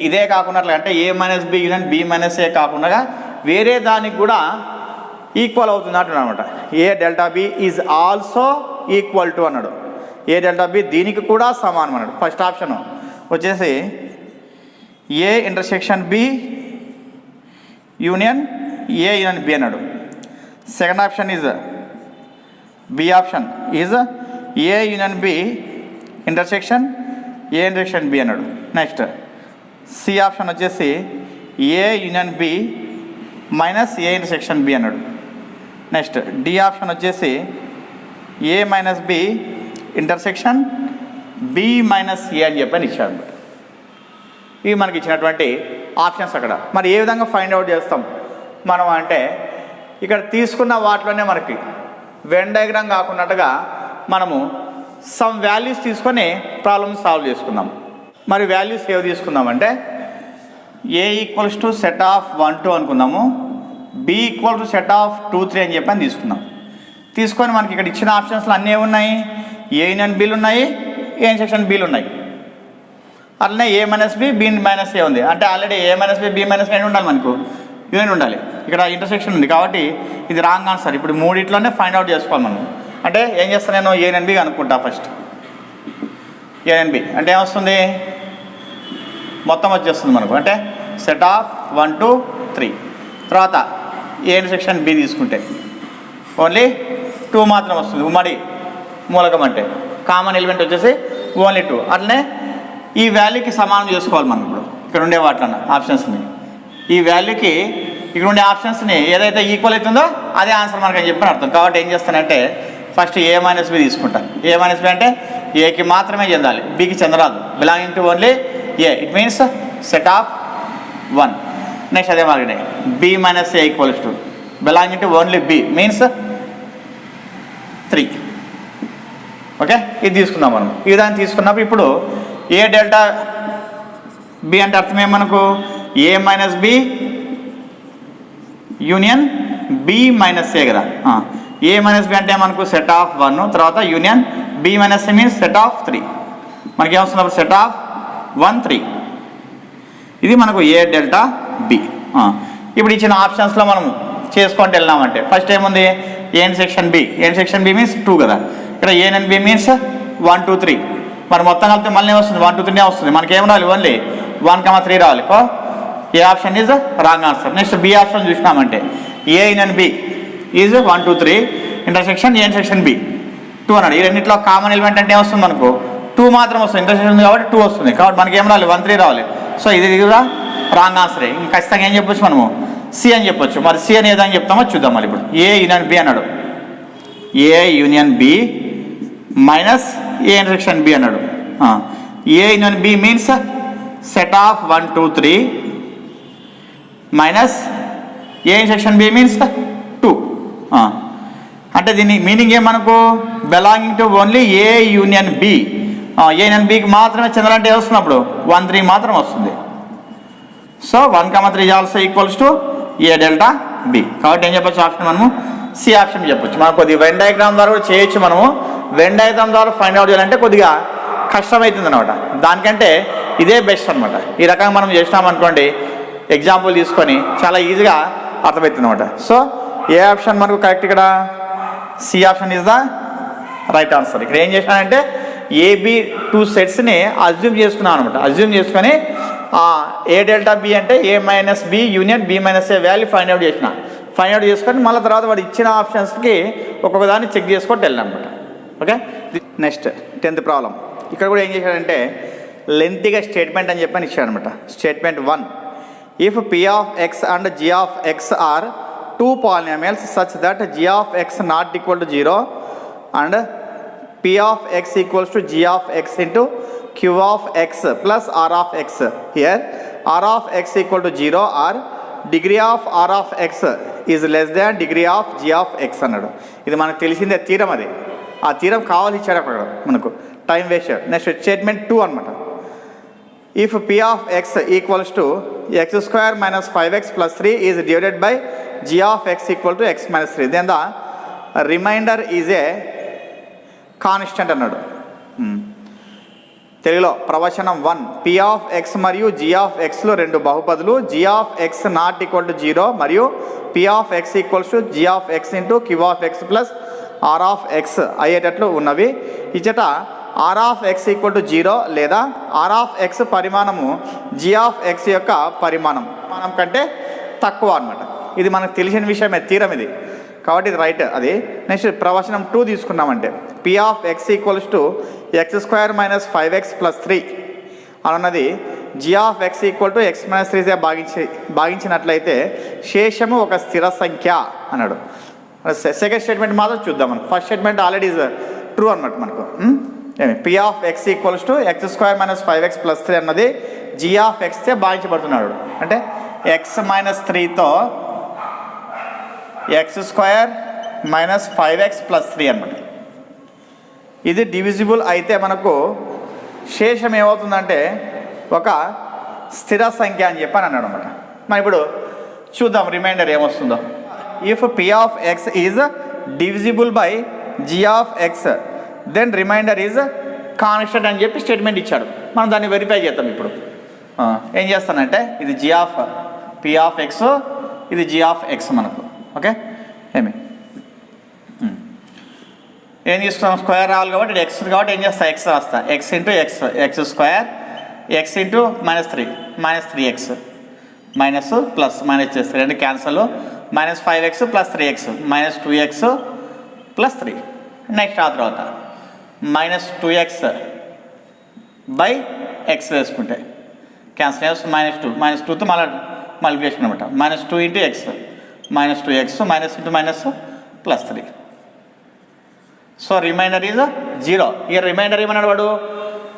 ఇదే కాకుండా అంటే A minus B union B minus A కాకుండా వేరే దానికి కూడా ఈక్వల్ అవుతుంది అంటున్నాడు అనమాట. A delta B is also equal to అన్నాడు. ఏ డెల్టా బి దీనికి కూడా సమానం అన్నాడు. ఫస్ట్ ఆప్షన్ వచ్చేసి A intersection B union A union B అన్నాడు. Second option is B option is A union B intersection A intersection B అన్నాడు. నెక్స్ట్ సి ఆప్షన్ వచ్చేసి A union B minus A intersection B అన్నాడు. నెక్స్ట్ డి ఆప్షన్ వచ్చేసి A minus B intersection B minus A అని చెప్పని ఇచ్చాడు అనమాట. ఇవి మనకి ఇచ్చినటువంటి ఆప్షన్స్ అక్కడ. మరి ఏ విధంగా ఫైండ్ అవుట్ చేస్తాం మనం అంటే ఇక్కడ తీసుకున్న వాటిలోనే మనకి వెన్ డయాగ్రామ్ కాకున్నట్టుగా మనము సమ్ వాల్యూస్ తీసుకొని ప్రాబ్లమ్ సాల్వ్ చేసుకుందాం. మరి వాల్యూస్ ఏవి తీసుకుందామంటే A equals to set of 1 2 అనుకుందాము, B equal to set of 2 3 అని చెప్పని తీసుకుందాం. తీసుకొని మనకి ఇక్కడ ఇచ్చిన ఆప్షన్స్లో అన్నీ ఏమున్నాయి, ఏ యూనియన్ బిలు ఉన్నాయి, ఏ ఇంటర్సెక్షన్ బిలు ఉన్నాయి. అట్లనే ఏ మైనస్ బి బి మైనస్ ఏ ఉంది అంటే ఆల్రెడీ ఏ మైనస్ బి బి మైనస్ ఏ ఉండాలి, మనకు యూనియన్ ఉండాలి. ఇక్కడ ఇంటర్సెక్షన్ ఉంది కాబట్టి ఇది రాంగ్ ఆన్సర్. ఇప్పుడు మూడిట్లోనే ఫైండ్ అవుట్ చేసుకోవాలి మనం. అంటే ఏం చేస్తాను నేను ఏ యూనియన్ బి అనుకుంటా. ఫస్ట్ ఏ యూనియన్ బి అంటే ఏమొస్తుంది, మొత్తం వచ్చేస్తుంది మనకు. అంటే సెట్ ఆఫ్ 1 2 3 తర్వాత ఏ ఇంటర్సెక్షన్ బి తీసుకుంటే ఓన్లీ 2 మాత్రం వస్తుంది. ఉమ్మడి మూలకం అంటే కామన్ ఎలిమెంట్ వచ్చేసి ఓన్లీ 2. అట్లనే ఈ వాల్యూకి సమానం చేసుకోవాలి మనం. ఇప్పుడు ఇక్కడ ఉండే వాటిలో ఆప్షన్స్ని ఈ వాల్యూకి ఇక్కడ ఉండే ఆప్షన్స్ని ఏదైతే ఈక్వల్ అవుతుందో అదే ఆన్సర్ మనకు అని చెప్పని అర్థం. కాబట్టి ఏం చేస్తానంటే ఫస్ట్ ఏ మైనస్ బి తీసుకుంటాను. ఏ మైనస్ బి అంటే ఏకి మాత్రమే చెందాలి, బికి చెందరాదు. Belonging to only A, it means set of 1. Next అదే మార్గనే B minus A equals to belonging to only B means 3. Okay, ఇది తీసుకుందాం మనం. ఈ విధాన్ని తీసుకున్నప్పుడు ఇప్పుడు ఏ డెల్టా బి అంటే అర్థమే మనకు A minus B union B minus A కదా. ఏ మైనస్ బి అంటే మనకు సెట్ ఆఫ్ 1, తర్వాత union B minus A means set of 3. మనకి ఏమొస్తున్నప్పుడు సెట్ ఆఫ్ 1 3. ఇది మనకు ఏ డెల్టా బి. ఇప్పుడు ఇచ్చిన ఆప్షన్స్లో మనం చేసుకుంటూ వెళ్ళామంటే ఫస్ట్ ఏముంది A intersection B. A intersection B means 2 కదా. ఇక్కడ ఏ అండ్ బి మీన్స్ 1 2 3. మరి మొత్తం కలిపితే మళ్ళీ వస్తుంది 1 2 3 వస్తుంది. మనకి ఏం రావాలి, ఓన్లీ 1 3 రావాలి. A option is wrong answer. Next B option చూసినామంటే A and B is 1 2 3 intersection A intersection B 2 అన్నాడు. ఈ రెండింటిలో కామన్ ఎలిమెంట్ అంటే ఏమొస్తుంది మనకు 2 మాత్రం వస్తుంది. ఇంటర్సెక్షన్ ఉంది కాబట్టి 2 వస్తుంది. కాబట్టి మనకి ఏం రావాలి 1 3 రావాలి. సో ఇది కూడా రాంగ్ ఆన్సరే. ఇంకా ఖచ్చితంగా ఏం చెప్పొచ్చు మనము సి అని చెప్పొచ్చు. మరి సి అని ఏదని చెప్తామో చూద్దాం. మళ్ళీ ఇప్పుడు ఏ యూనియన్ బి అన్నాడు. A union B minus A intersection B అన్నాడు. A union B means set of 1 2 3 minus A intersection B means 2. అంటే దీని మీనింగ్ ఏమనుకో belonging to only A union B. A union బికి మాత్రమే చెందాలంటే వస్తున్నప్పుడు 1 3 మాత్రం వస్తుంది. So 1 3 also equals to A delta B. కాబట్టి ఏం చెప్పొచ్చు ఆప్షన్ మనము సి ఆప్షన్ చెప్పొచ్చు. మనకు కొద్దిగా వెన్ డయాగ్రామ్ ద్వారా కూడా చేయొచ్చు. మనము వెన్ డయాగ్రామ్ ద్వారా ఫైండ్ అవుట్ చేయాలంటే కొద్దిగా కష్టమవుతుంది అనమాట. దానికంటే ఇదే బెస్ట్ అనమాట. ఈ రకంగా మనం చేసినామనుకోండి, ఎగ్జాంపుల్ తీసుకొని చాలా ఈజీగా అర్థమవుతుంది అనమాట. సో ఏ ఆప్షన్ మనకు కరెక్ట్, ఇక్కడ C option is the right answer. ఇక్కడ ఏం చేశానంటే ఏబి 2 సెట్స్ని అజ్యూమ్ చేసుకున్నాను అనమాట. అజ్యూమ్ చేసుకొని ఏ డెల్టా బి అంటే A minus B union B minus A value find out చేసిన. ఫైండ్ అవుట్ చేసుకొని మళ్ళీ తర్వాత వాడు ఇచ్చిన ఆప్షన్స్కి ఒక్కొక్క దాన్ని చెక్ చేసుకొని వెళ్ళాను అనమాట. Okay, next 10th problem. ఇక్కడ కూడా ఏం చేశాడంటే లెంతీగా స్టేట్మెంట్ అని చెప్పని ఇచ్చాడు అనమాట. Statement 1, if p of x and g of x are 2 polynomials such that g of x not equal to 0 and p of x equals to g of x into q of x plus r of x. Here r of x equal to 0 or degree of r of x is less than degree of g of x అన్నాడు. ఇది మనకు తెలిసిందే థీరం. అది ఆ థీరం కావాలి ఇచ్చాడు అక్కడ మనకు, టైం వేస్ట్. నెక్స్ట్ స్టేట్మెంట్ 2 అనమాట. If p of x equals to x square minus 5x plus 3 is divided by g of x equal to x minus 3 then the remainder is a constant అన్నాడు. తెలుగులో ప్రవచనం 1, పి ఆఫ్ ఎక్స్ మరియు జి ఆఫ్ ఎక్స్లో 2 బహుపదులు, g of x not equal to 0 మరియు p of x equals to g of x into q of x plus r of X అయ్యేటట్లు ఉన్నవి. ఇచ్చట r of x equal to 0 లేదా ఆర్ ఆఫ్ ఎక్స్ పరిమాణము జి ఆఫ్ ఎక్స్ యొక్క పరిమాణం కంటే తక్కువ అనమాట. ఇది మనకు తెలిసిన విషయమే, థీరం ఇది. కాబట్టి ఇది రైట్. అది నెక్స్ట్ ప్రవచనం 2 తీసుకున్నామంటే p of x equals to x square minus 5x plus 3 అన్నది g of x equal to x minus 3 భాగించినట్లయితే శేషము ఒక స్థిర సంఖ్య అన్నాడు. సెకండ్ స్టేట్మెంట్ మాత్రం చూద్దాం. మనం first statement already is true అన్నమాట మనకు. ఏమి p of x equals to x square minus 5x plus 3 అన్నది జీ ఆఫ్ ఎక్స్తో భాగించబడుతున్నాడు. అంటే ఎక్స్ మైనస్ 3తో x square minus 5x plus 3 అనమాట. ఇది డివిజిబుల్ అయితే మనకు శేషం ఏమవుతుందంటే ఒక స్థిర సంఖ్య అని చెప్పని అన్నాడు అనమాట. మరి ఇప్పుడు చూద్దాం రిమైండర్ ఏమొస్తుందో. If p of x is divisible by g of x then remainder is constant అని చెప్పి స్టేట్మెంట్ ఇచ్చాడు. మనం దాన్ని వెరిఫై చేద్దాం. ఇప్పుడు ఏం చేస్తానంటే ఇది g of p of x, ఇది జీ ఆఫ్ ఎక్స్ మనకు. ఓకే, ఏం తీసుకున్నాం, స్క్వేర్ రావాలి కాబట్టి ఎక్స్ కాబట్టి ఏం చేస్తా, ఎక్స్ రాస్తా. X into X, X square, X into -3 -3x minus plus minus చేస్తే రెండు cancel. -5x plus 3x -2x plus 3. Next ఆ తర్వాత -2x బై ఎక్స్ వేసుకుంటే క్యాన్సల్ చేస్తే -2తో మల్టిప్లికేషన్ అనమాట. -2 into x -2x minus into minus plus 3. So remainder is 0. ఇక రిమైండర్ ఏమన్నాడు వాడు,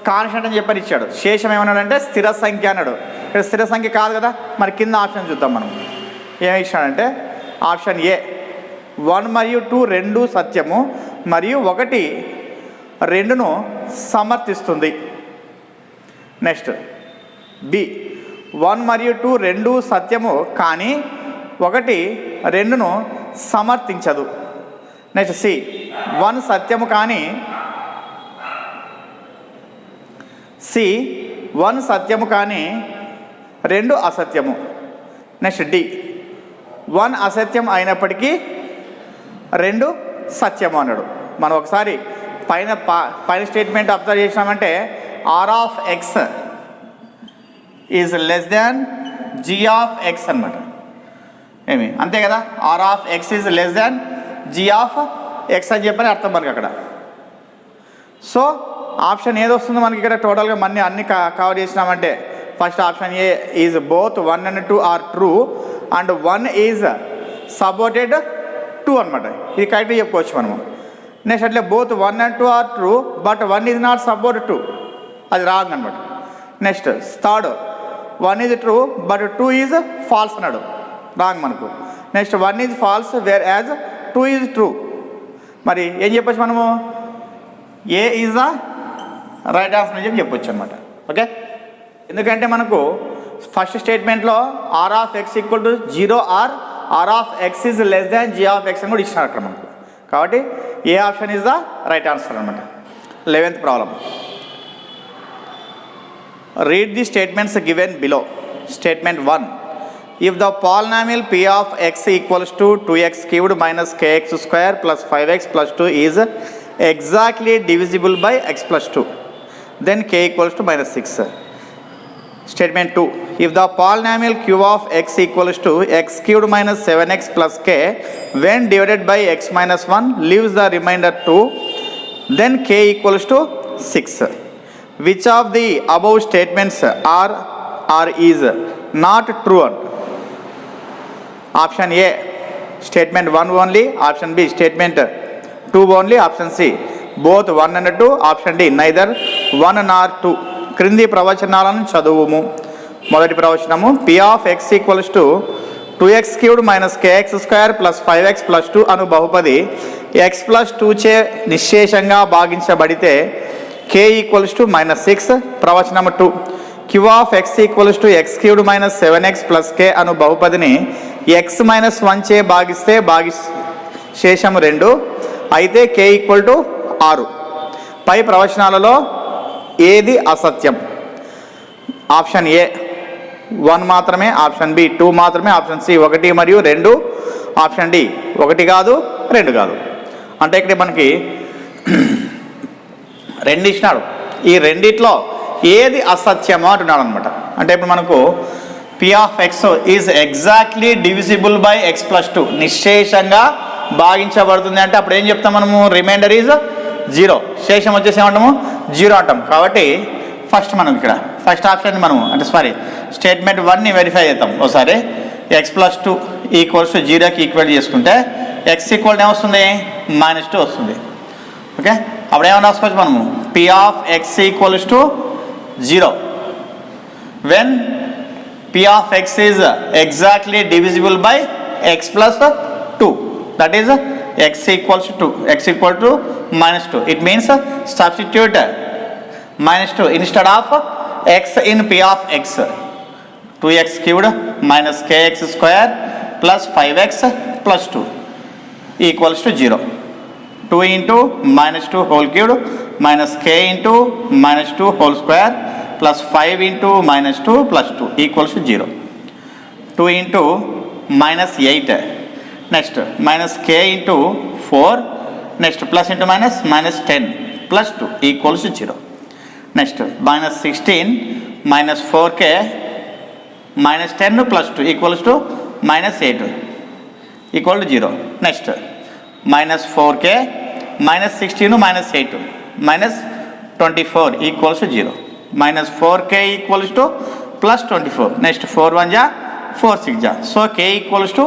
కాన్స్టెంట్ అని చెప్పని ఇచ్చాడు. శేషం ఏమన్నాడంటే స్థిర సంఖ్య అన్నాడు. ఇక్కడ స్థిర సంఖ్య కాదు కదా, మరి కింద ఆప్షన్ చూద్దాం మనం. ఏమి ఇచ్చాడంటే ఆప్షన్ ఏ 1 మరియు 2 రెండు సత్యము మరియు 1 2ను సమర్థిస్తుంది. నెక్స్ట్ బి 1 మరియు 2 రెండు సత్యము కానీ 1 2ను సమర్థించదు. నెక్స్ట్ సి 1 సత్యము కానీ 1 సత్యము కానీ 2 అసత్యము. నెక్స్ట్ డి 1 అసత్యం అయినప్పటికీ 2 సత్యము అన్నాడు. మనం ఒకసారి పైన స్టేట్మెంట్ అబ్జర్వ్ చేసినామంటే r of x is less than g of x అనమాట. ఏమి అంతే కదా, r of x is less than g of x అని చెప్పని అర్థం మనకి అక్కడ. సో ఆప్షన్ ఏది వస్తుందో మనకి ఇక్కడ టోటల్గా అన్ని కవర్ చేసినామంటే first option A is both 1 and 2 are true and 1 is supported 2 అనమాట. ఇది కరెక్ట్గా చెప్పుకోవచ్చు మనము. నెక్స్ట్ అట్లే both 1 and 2 are true but 1 is not supported 2, అది రాంగ్ అనమాట. Next third 1 is true but 2 is false అన్నాడు, రాంగ్ మనకు. Next 1 is false whereas 2 is true. మరి ఏం చెప్పచ్చు మనము, A is the right answer అని చెప్పొచ్చు అనమాట. ఓకే, ఎందుకంటే మనకు ఫస్ట్ స్టేట్మెంట్లో r of x equal to 0 r of x is less than g of x అని కూడా ఇచ్చినారు అక్కడ మనకు. కాబట్టి A option is the right answer అనమాట. 11th problem. Read the statements given below. Statement 1, if the polynomial p of x equals to 2x cubed minus kx square plus 5x plus 2 is exactly divisible by x plus 2, then k equals to -6. Statement 2, if the polynomial q of x equals to x cubed minus 7x plus k when divided by x minus 1 leaves the remainder 2, then k equals to 6. Which of the above statements are is not true? Option A statement 1 only, option B statement 2 only, option C both 1 and 2, option D neither 1 nor 2. క్రింది ప్రవచనాలను చదువుము. మొదటి ప్రవచనము, p of x equals to 2x cubed minus kx square plus 5x plus 2 అను బహుపది x plus 2 చే నిశ్శేషంగా భాగించబడితే k equals to -6. ప్రవచనము 2, q of x equals to x cubed minus 7x plus k Anu బహుపదిని x minus 1 చే భాగిస్తే శేషము 2 అయితే k ఈక్వల్ టు 6. పై ప్రవచనాలలో ఏది అసత్యం? ఆప్షన్ ఏ 1 మాత్రమే, ఆప్షన్ బి 2 మాత్రమే, ఆప్షన్ సి 1 మరియు 2, ఆప్షన్ డి 1 కాదు 2 కాదు. అంటే ఇక్కడ మనకి 2 ఇచ్చినాడు. ఈ రెండిట్లో ఏది అసత్యమో అంటున్నాడు అనమాట. అంటే ఇప్పుడు మనకు p of x is exactly divisible by x plus 2, నిశ్శేషంగా భాగించబడుతుంది అంటే అప్పుడు ఏం చెప్తాం మనము, రిమైండర్ ఈజ్ 0, శేషం వచ్చేసి ఏమంటాము 0 అంటాం. కాబట్టి ఫస్ట్ మనం ఇక్కడ ఫస్ట్ ఆప్షన్ మనము అంటే స్టేట్మెంట్ 1ని వెరిఫై చేద్దాం ఒకసారి. x+2 = 0కి ఈక్వల్ చేసుకుంటే x ఈక్వల్ ఏమొస్తుంది, -2 వస్తుంది. ఓకే, అప్పుడు ఏమైనా రాసుకోవచ్చు మనము, p of x = 0 when p of x is exactly divisible by x plus 2, that is x equals to -2. It means substitute -2 instead of x in p of x. 2x cubed minus kx square plus 5x plus 2 equals to 0. 2 into -2 whole cubed minus k into -2 whole square plus 5 into -2 plus 2 equals to 0. 2 into -8, next minus k into 4, next plus into -10 plus 2 equals to 0. Next -16 minus 4k minus 10 plus 2 equals to -8 equal to 0. Next minus 4k minus 16 minus 8 minus 24 equals to 0. Minus 4k equals to plus 24. Next 4 1 ja 4 6 ja. So k equals to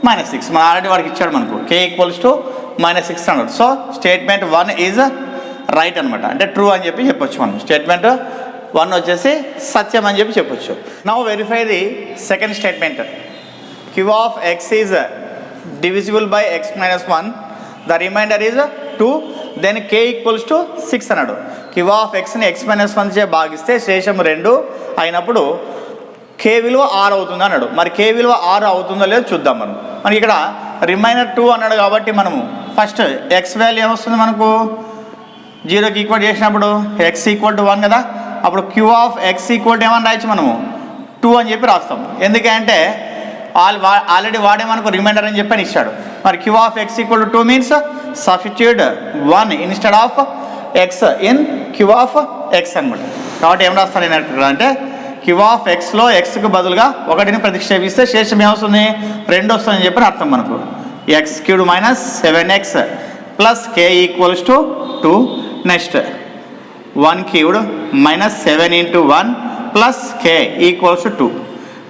-6. మనం ఆల్రెడీ వాడికి ఇచ్చాడు మనకు k equals to -6 అన్నాడు. సో స్టేట్మెంట్ 1 ఈజ్ రైట్ అనమాట, అంటే ట్రూ అని చెప్పొచ్చు మనం. స్టేట్మెంట్ 1 వచ్చేసి సత్యం అని చెప్పొచ్చు. Now verify the second statement. q of x is divisible by x minus 1, the remainder is 2, then k equals to 6 అన్నాడు. q of xని x minus 1 చే భాగిస్తే శేషం 2 అయినప్పుడు k విలువ 6 అవుతుంది అన్నాడు. మరి k విలువ 6 అవుతుందో లేదో చూద్దాం మనం. మనకి ఇక్కడ రిమైనర్ 2 అన్నాడు కాబట్టి మనము ఫస్ట్ x వాల్యూ ఏమొస్తుంది మనకు, 0కి ఈక్వల్ చేసినప్పుడు x = 1 కదా. అప్పుడు q of x = ఏమని రాయొచ్చు మనము, 2 అని చెప్పి రాస్తాం. ఎందుకంటే ఆల్రెడీ వాడే మనకు రిమైండర్ అని చెప్పని ఇచ్చాడు. మరి q of x = 2 means substitute 1 instead of x in q of x అనమాట. కాబట్టి ఏం రాస్తాను నేను అంటే q of xలో xకు బదులుగా 1ని ప్రతిక్షేపిస్తే శేషం ఏమొస్తుంది, 2 వస్తుందని చెప్పని అర్థం మనకు. x³ - 7x plus k equals to 2. Next 1³ - 7 into 1 plus k equals to 2.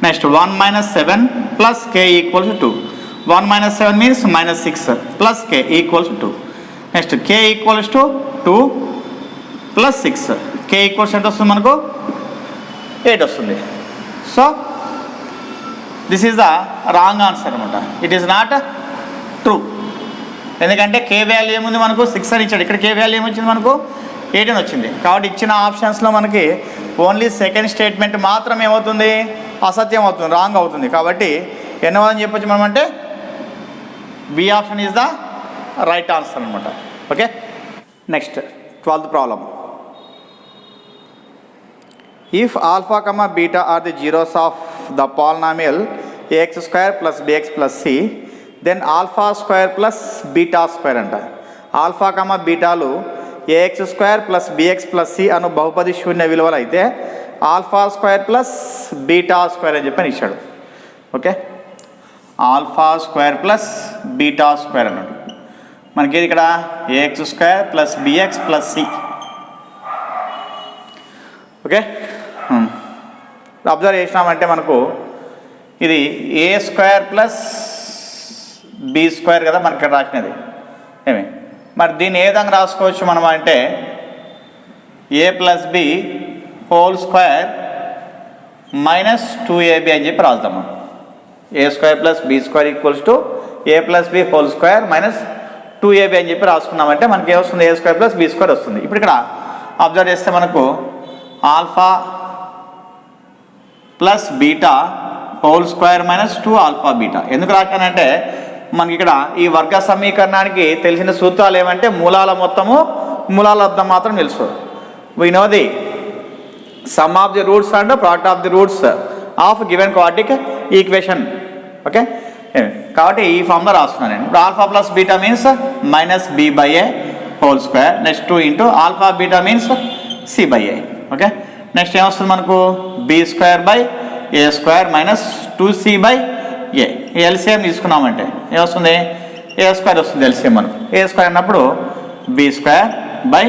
Next 1 - 7 plus k equals to 2. 1 - 7 means -6 plus k equals to 2. Next k equals to 2 plus 6. k equals ఎంత వస్తుంది మనకు, 8 వస్తుంది. So this is the wrong answer అనమాట. It is not true. ఎందుకంటే k వాల్యూ ఏముంది మనకు, 6 అని ఇచ్చాడు. ఇక్కడ k వాల్యూ ఏమొచ్చింది మనకు, 8 అని వచ్చింది. కాబట్టి ఇచ్చిన ఆప్షన్స్లో మనకి ఓన్లీ సెకండ్ స్టేట్మెంట్ మాత్రం ఏమవుతుంది, అసత్యం అవుతుంది, రాంగ్ అవుతుంది. కాబట్టి ఎన్నోదని చెప్పొచ్చు మనం అంటే B option is the right answer అనమాట. Okay, next 12th problem. If alpha comma beta are the zeros of the polynomial ax² + bx + c, then alpha square plus beta square అంట. ఆల్ఫా కమా బీటాలు ax² + bx + c అను బహుపది శూన్య విలువలు అయితే alpha square plus beta square అని చెప్పని ఇచ్చాడు. Okay, alpha square plus beta square అన్నాడు. మనకి ఇక్కడ ax² + bx + c. Okay, observe చేసినామంటే మనకు ఇది a² + b² కదా మనకి ఇక్కడ రాసినది ఏమి. మరి దీన్ని ఏ విధంగా రాసుకోవచ్చు మనం అంటే a + b² - 2ab అని చెప్పి రాద్దాం మనం. a² + b² = a + b² - 2ab అని చెప్పి రాసుకున్నామంటే మనకి ఏమొస్తుంది, a² + b² వస్తుంది. ఇప్పుడు ఇక్కడ అబ్జర్వ్ చేస్తే మనకు alpha plus beta whole square minus 2 alpha beta ఎందుకు రాశానంటే మనకి ఇక్కడ ఈ వర్గ సమీకరణానికి తెలిసిన సూత్రాలు ఏమంటే మూలాల మొత్తము మూలాల లబ్ధం మాత్రం తెలుసు. We know the sum of the roots and product of the roots of given quadratic equation. Okay, కాబట్టి ఈ ఫామ్లో రాస్తున్నాను నేను. ఇప్పుడు alpha plus beta means -b/a whole square, next 2 into alpha beta means c/a. Okay, next ఏమొస్తుంది మనకు b² / a² - 2c/a. ఈ ఎల్సిఎం తీసుకున్నామంటే ఏమొస్తుంది ఏ స్క్వేర్ వస్తుంది ఎల్సిఎం మనకు. ఏ స్క్వేర్ అన్నప్పుడు బి స్క్వేర్ బై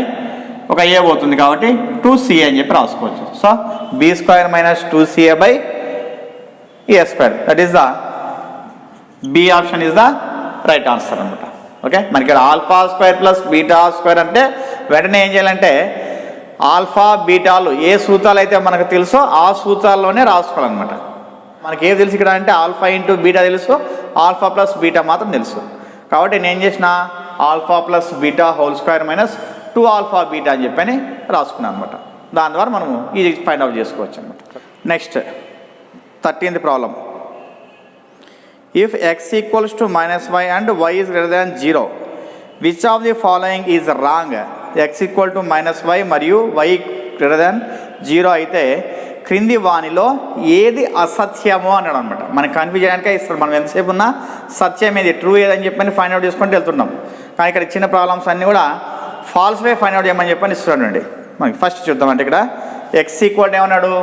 ఒక ఏ పోతుంది కాబట్టి 2ca అని చెప్పి రాసుకోవచ్చు. So B square minus 2ca by A square, that is the B option is the right answer అనమాట. ఓకే, మనకి ఇక్కడ alpha square plus beta square అంటే వెంటనే ఏం చేయాలంటే ఆల్ఫా బీటాలు ఏ సూత్రాలు అయితే మనకు తెలుసో ఆ సూత్రాల్లోనే రాసుకోవాలన్నమాట. మనకి ఏం తెలుసు ఇక్కడ అంటే ఆల్ఫా ఇంటూ బీటా తెలుసు, ఆల్ఫా ప్లస్ బీటా మాత్రం తెలుసు. కాబట్టి నేను ఏం చేసిన alpha plus beta whole square minus 2 alpha beta అని చెప్పని రాసుకున్నాను అనమాట. దాని ద్వారా మనము ఇది ఫైండ్ అవుట్ చేసుకోవచ్చు అనమాట. Next 13th problem. If x equals to -y and y is greater than 0, which of the following is wrong? x equal to -y మరియు y గ్రేటర్ దాన్ 0 అయితే క్రింది వానిలో ఏది అసత్యమో అన్నాడు అనమాట. మనకి కన్ఫ్యూజ్ చేయడానికే ఇస్తాడు. మనం ఎంతసేపు ఉన్నా సత్యం ఏది ట్రూ ఏదని చెప్పని ఫైండ్ అవుట్ చేసుకుంటూ వెళ్తున్నాం. కానీ ఇక్కడ ఇచ్చిన ప్రాబ్లమ్స్ అన్నీ కూడా ఫాల్స్ వే ఫైండ్ అవుట్ చేయమని చెప్పని ఇస్తున్నాడు. మనకి ఫస్ట్ చూద్దాం. అంటే ఇక్కడ x ఈక్వల్ టు ఏమన్నాడు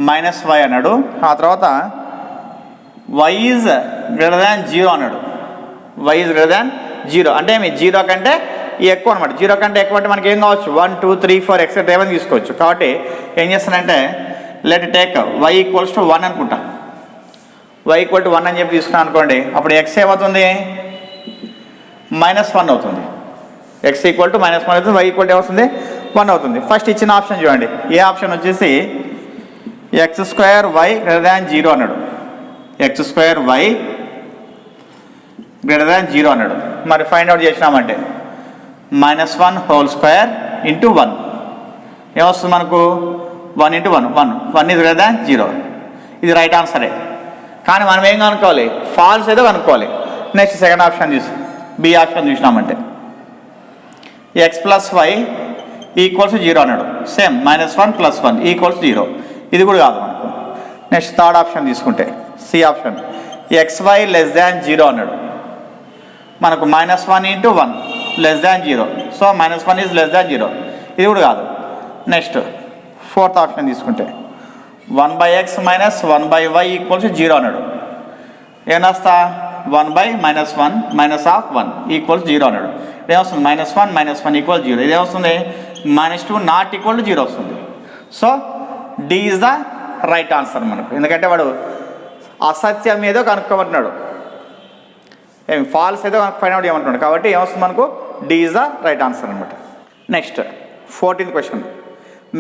-y అన్నాడు, ఆ తర్వాత y ఈజ్ గ్రేటర్ దాన్ 0 అన్నాడు. y ఈజ్ గ్రేటర్ దాన్ 0 అంటే ఏమి 0 కంటే ఎక్కువ అనమాట. 0 కంటే ఎక్కువ అంటే మనకి ఏం కావచ్చు 1 2 3 4 ఎక్సెట్రా ఏమైనా తీసుకోవచ్చు. కాబట్టి ఏం చేస్తానంటే let take y equals to 1 అనుకుంటా. y ఈక్వల్ టు 1 అని చెప్పి తీసుకున్నాను అనుకోండి, అప్పుడు x ఏమవుతుంది -1 అవుతుంది. x ఈక్వల్ టు -1 అవుతుంది, y ఈక్వల్ టు ఏమవుతుంది 1 అవుతుంది. ఫస్ట్ ఇచ్చిన ఆప్షన్ చూడండి. ఏ ఆప్షన్ వచ్చేసి x² y గ్రేటర్ దాన్ 0 అన్నాడు. x² y గ్రేటర్ దాన్ 0 అన్నాడు. మరి ఫైండ్ అవుట్ చేసినామంటే -1 హోల్ స్క్వేర్ ఇంటూ 1 ఏమొస్తుంది మనకు 1 ఇంటూ 1 1 ఈజ్ గ్రేటర్ దాన్ 0. ఇది రైట్ ఆన్సరే. కానీ మనం ఏం కనుక్కోవాలి ఫాల్స్ ఏదో కనుక్కోవాలి. Next second option B option చూసినామంటే x ప్లస్ వై ఈక్వల్స్ 0 అన్నాడు. Same -1 + 1 equals 0. ఇది కూడా కాదు మనకు. నెక్స్ట్ థర్డ్ ఆప్షన్ తీసుకుంటే C option xy less than 0 అన్నాడు. మనకు -1 ఇంటూ 1 less than 0. So -1 is less than 0. ఇది కూడా కాదు. నెక్స్ట్ ఫోర్త్ ఆప్షన్ తీసుకుంటే 1/x మైనస్ 1/y ఈక్వల్స్ 0 అన్నాడు. ఏమొస్తా 1/-1 మైనస్ ఆఫ్ 1 ఈక్వల్స్ 0 అన్నాడు. ఇదేమొస్తుంది -1 ఈక్వల్ 0. ఇదేమొస్తుంది -2 నాట్ ఈక్వల్ టు 0 వస్తుంది. So D is the right answer మనకు. ఎందుకంటే వాడు అసత్యం ఏదో కనుక్కోమంటున్నాడు, ఏమి ఫాల్స్ ఏదో ఫైండ్ అవుట్ చేయమంటున్నాడు. కాబట్టి ఏమొస్తుంది మనకు D is the right answer అనమాట. Next 14th question.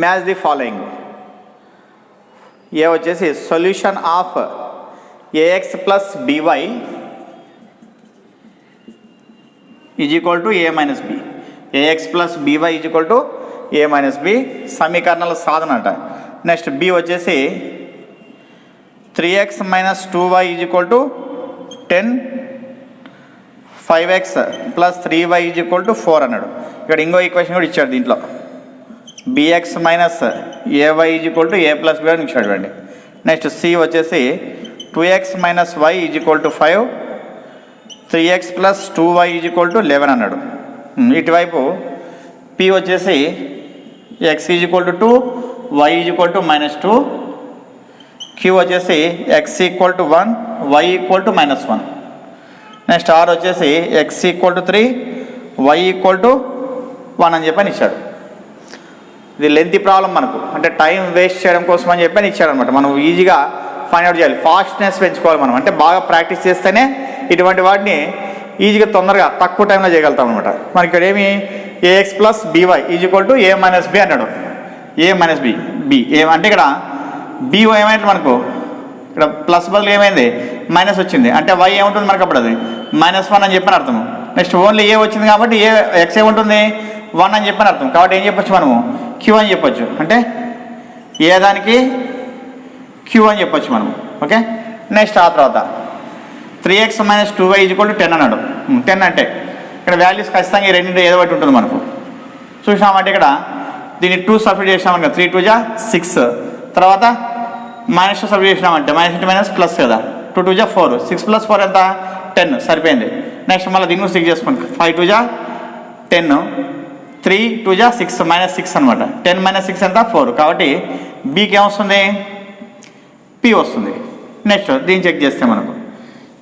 Match the following. A వచ్చేసి solution of ax plus by is equal to a minus b. ax plus by is equal to a minus b సమీకరణాల సాధన అంట. నెక్స్ట్ b వచ్చేసి 3x minus 2y is equal to 10, 5x plus 3y is equal to 4 అన్నాడు. ఇక్కడ ఇంకో ఈక్వేషన్ కూడా ఇచ్చాడు దీంట్లో. bx minus ay is equal to a plus b అని ఇచ్చాడు అండి. నెక్స్ట్ c వచ్చేసి 2x minus y is equal to 5, 3x plus 2y is equal to 11 అన్నాడు. ఇటువైపు p వచ్చేసి x is equal to 2, y is equal to -2, q వచ్చేసి x equal to 1, y equal to -1. Next r వచ్చేసి x equal to 3, y equal to 1 అని చెప్పని ఇచ్చాడు. ఇది లెంతీ ప్రాబ్లం మనకు, అంటే టైం వేస్ట్ చేయడం కోసం అని చెప్పని ఇచ్చాడు అనమాట. మనం ఈజీగా ఫైండ్ అవుట్ చేయాలి, ఫాస్ట్నెస్ పెంచుకోవాలి మనం. అంటే బాగా ప్రాక్టీస్ చేస్తేనే ఇటువంటి వాటిని ఈజీగా తొందరగా తక్కువ టైంలో చేయగలుగుతాం అనమాట. మనకి ఇక్కడ ఏమి ax plus by is equal to a minus b అన్నాడు. a మైనస్ b అంటే ఇక్కడ b ఏమైంది మనకు, ఇక్కడ ప్లస్ బదులు ఏమైంది మైనస్ వచ్చింది. అంటే y ఏముంటుంది మనకు అప్పుడు అది -1 అని చెప్పని అర్థం. నెక్స్ట్ ఓన్లీ a వచ్చింది కాబట్టి x ఏముంటుంది 1 అని చెప్పని అర్థం. కాబట్టి ఏం చెప్పొచ్చు మనము q అని చెప్పొచ్చు. అంటే ఏ దానికి q అని చెప్పొచ్చు మనము. ఓకే, నెక్స్ట్ ఆ తర్వాత 3x minus 2y is equal to 10 అన్నాడు. 10 అంటే ఇక్కడ వాల్యూస్ ఖచ్చితంగా ఈ రెండింటి ఏదో ఒకటి ఉంటుంది మనకు. చూసినామంటే ఇక్కడ దీన్ని 2 సబ్స్టిట్యూట్ చేసినామంటే 3 2 జా 6, తర్వాత -2 సబ్స్టిట్యూట్ చేసినామంటే -+ ప్లస్ కదా 2 2 జా 4, 6 + 4 ఎంత 10 సరిపోయింది. నెక్స్ట్ మళ్ళీ దీన్ని 6 చేసుకోండి. 5 2 జా 10, 3 2 జా 6 -6 అనమాట. 10 - 6 ఎంత 4. కాబట్టి బీకి ఏమొస్తుంది p వస్తుంది. నెక్స్ట్ దీన్ని చెక్ చేస్తే మనకు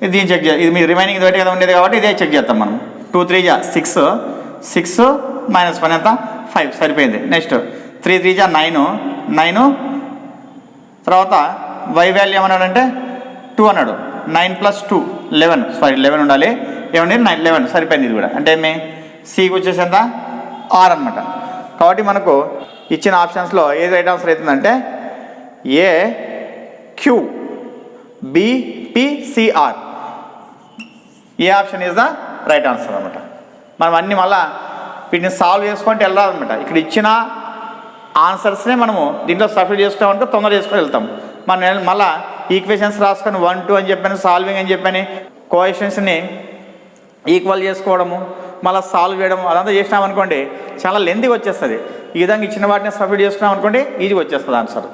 ఇది దీన్ని చెక్ చేయాలి. ఇది మీ రిమైనింగ్ బయట కదా ఉండేది కాబట్టి ఇదే చెక్ చేస్తాం మనం. 2 3 జా 6, 6 మైనస్ 1 ఎంత 5 సరిపోయింది. నెక్స్ట్ 3 3 జా 9, 9 తర్వాత y వాల్యూ ఏమన్నాడంటే 2 అన్నాడు. 9 + 2 11, సారీ 11 ఉండాలి. ఏమండి 9 11 సరిపోయింది. ఇది కూడా అంటే ఏమి సికి వచ్చేసి ఎంత 6 అనమాట. కాబట్టి మనకు ఇచ్చిన ఆప్షన్స్లో ఏది రైట్ ఆన్సర్ అవుతుందంటే A Q B P C R. A option is the right answer అనమాట. మనం అన్ని మళ్ళీ వీటిని సాల్వ్ చేసుకుంటే వెళ్ళాలన్నమాట. ఇక్కడ ఇచ్చిన ఆన్సర్స్నే మనము దీంట్లో సబ్స్టిట్యూట్ చేసుకుంటామంటే తొందరగా చేసుకొని వెళ్తాం. మనం మళ్ళీ ఈక్వేషన్స్ రాసుకొని 1 2 అని చెప్పాను, సాల్వింగ్ అని చెప్పని కోఎఫిషియన్స్ని ఈక్వల్ చేసుకోవడము, మళ్ళీ సాల్వ్ చేయడం అదంతా చేసినాం అనుకోండి చాలా లెంతీగా వచ్చేస్తుంది. ఈ విధంగా ఇచ్చిన వాటిని సబ్స్టిట్యూట్ చేసుకున్నాం అనుకోండి ఈజీగా వచ్చేస్తుంది answer.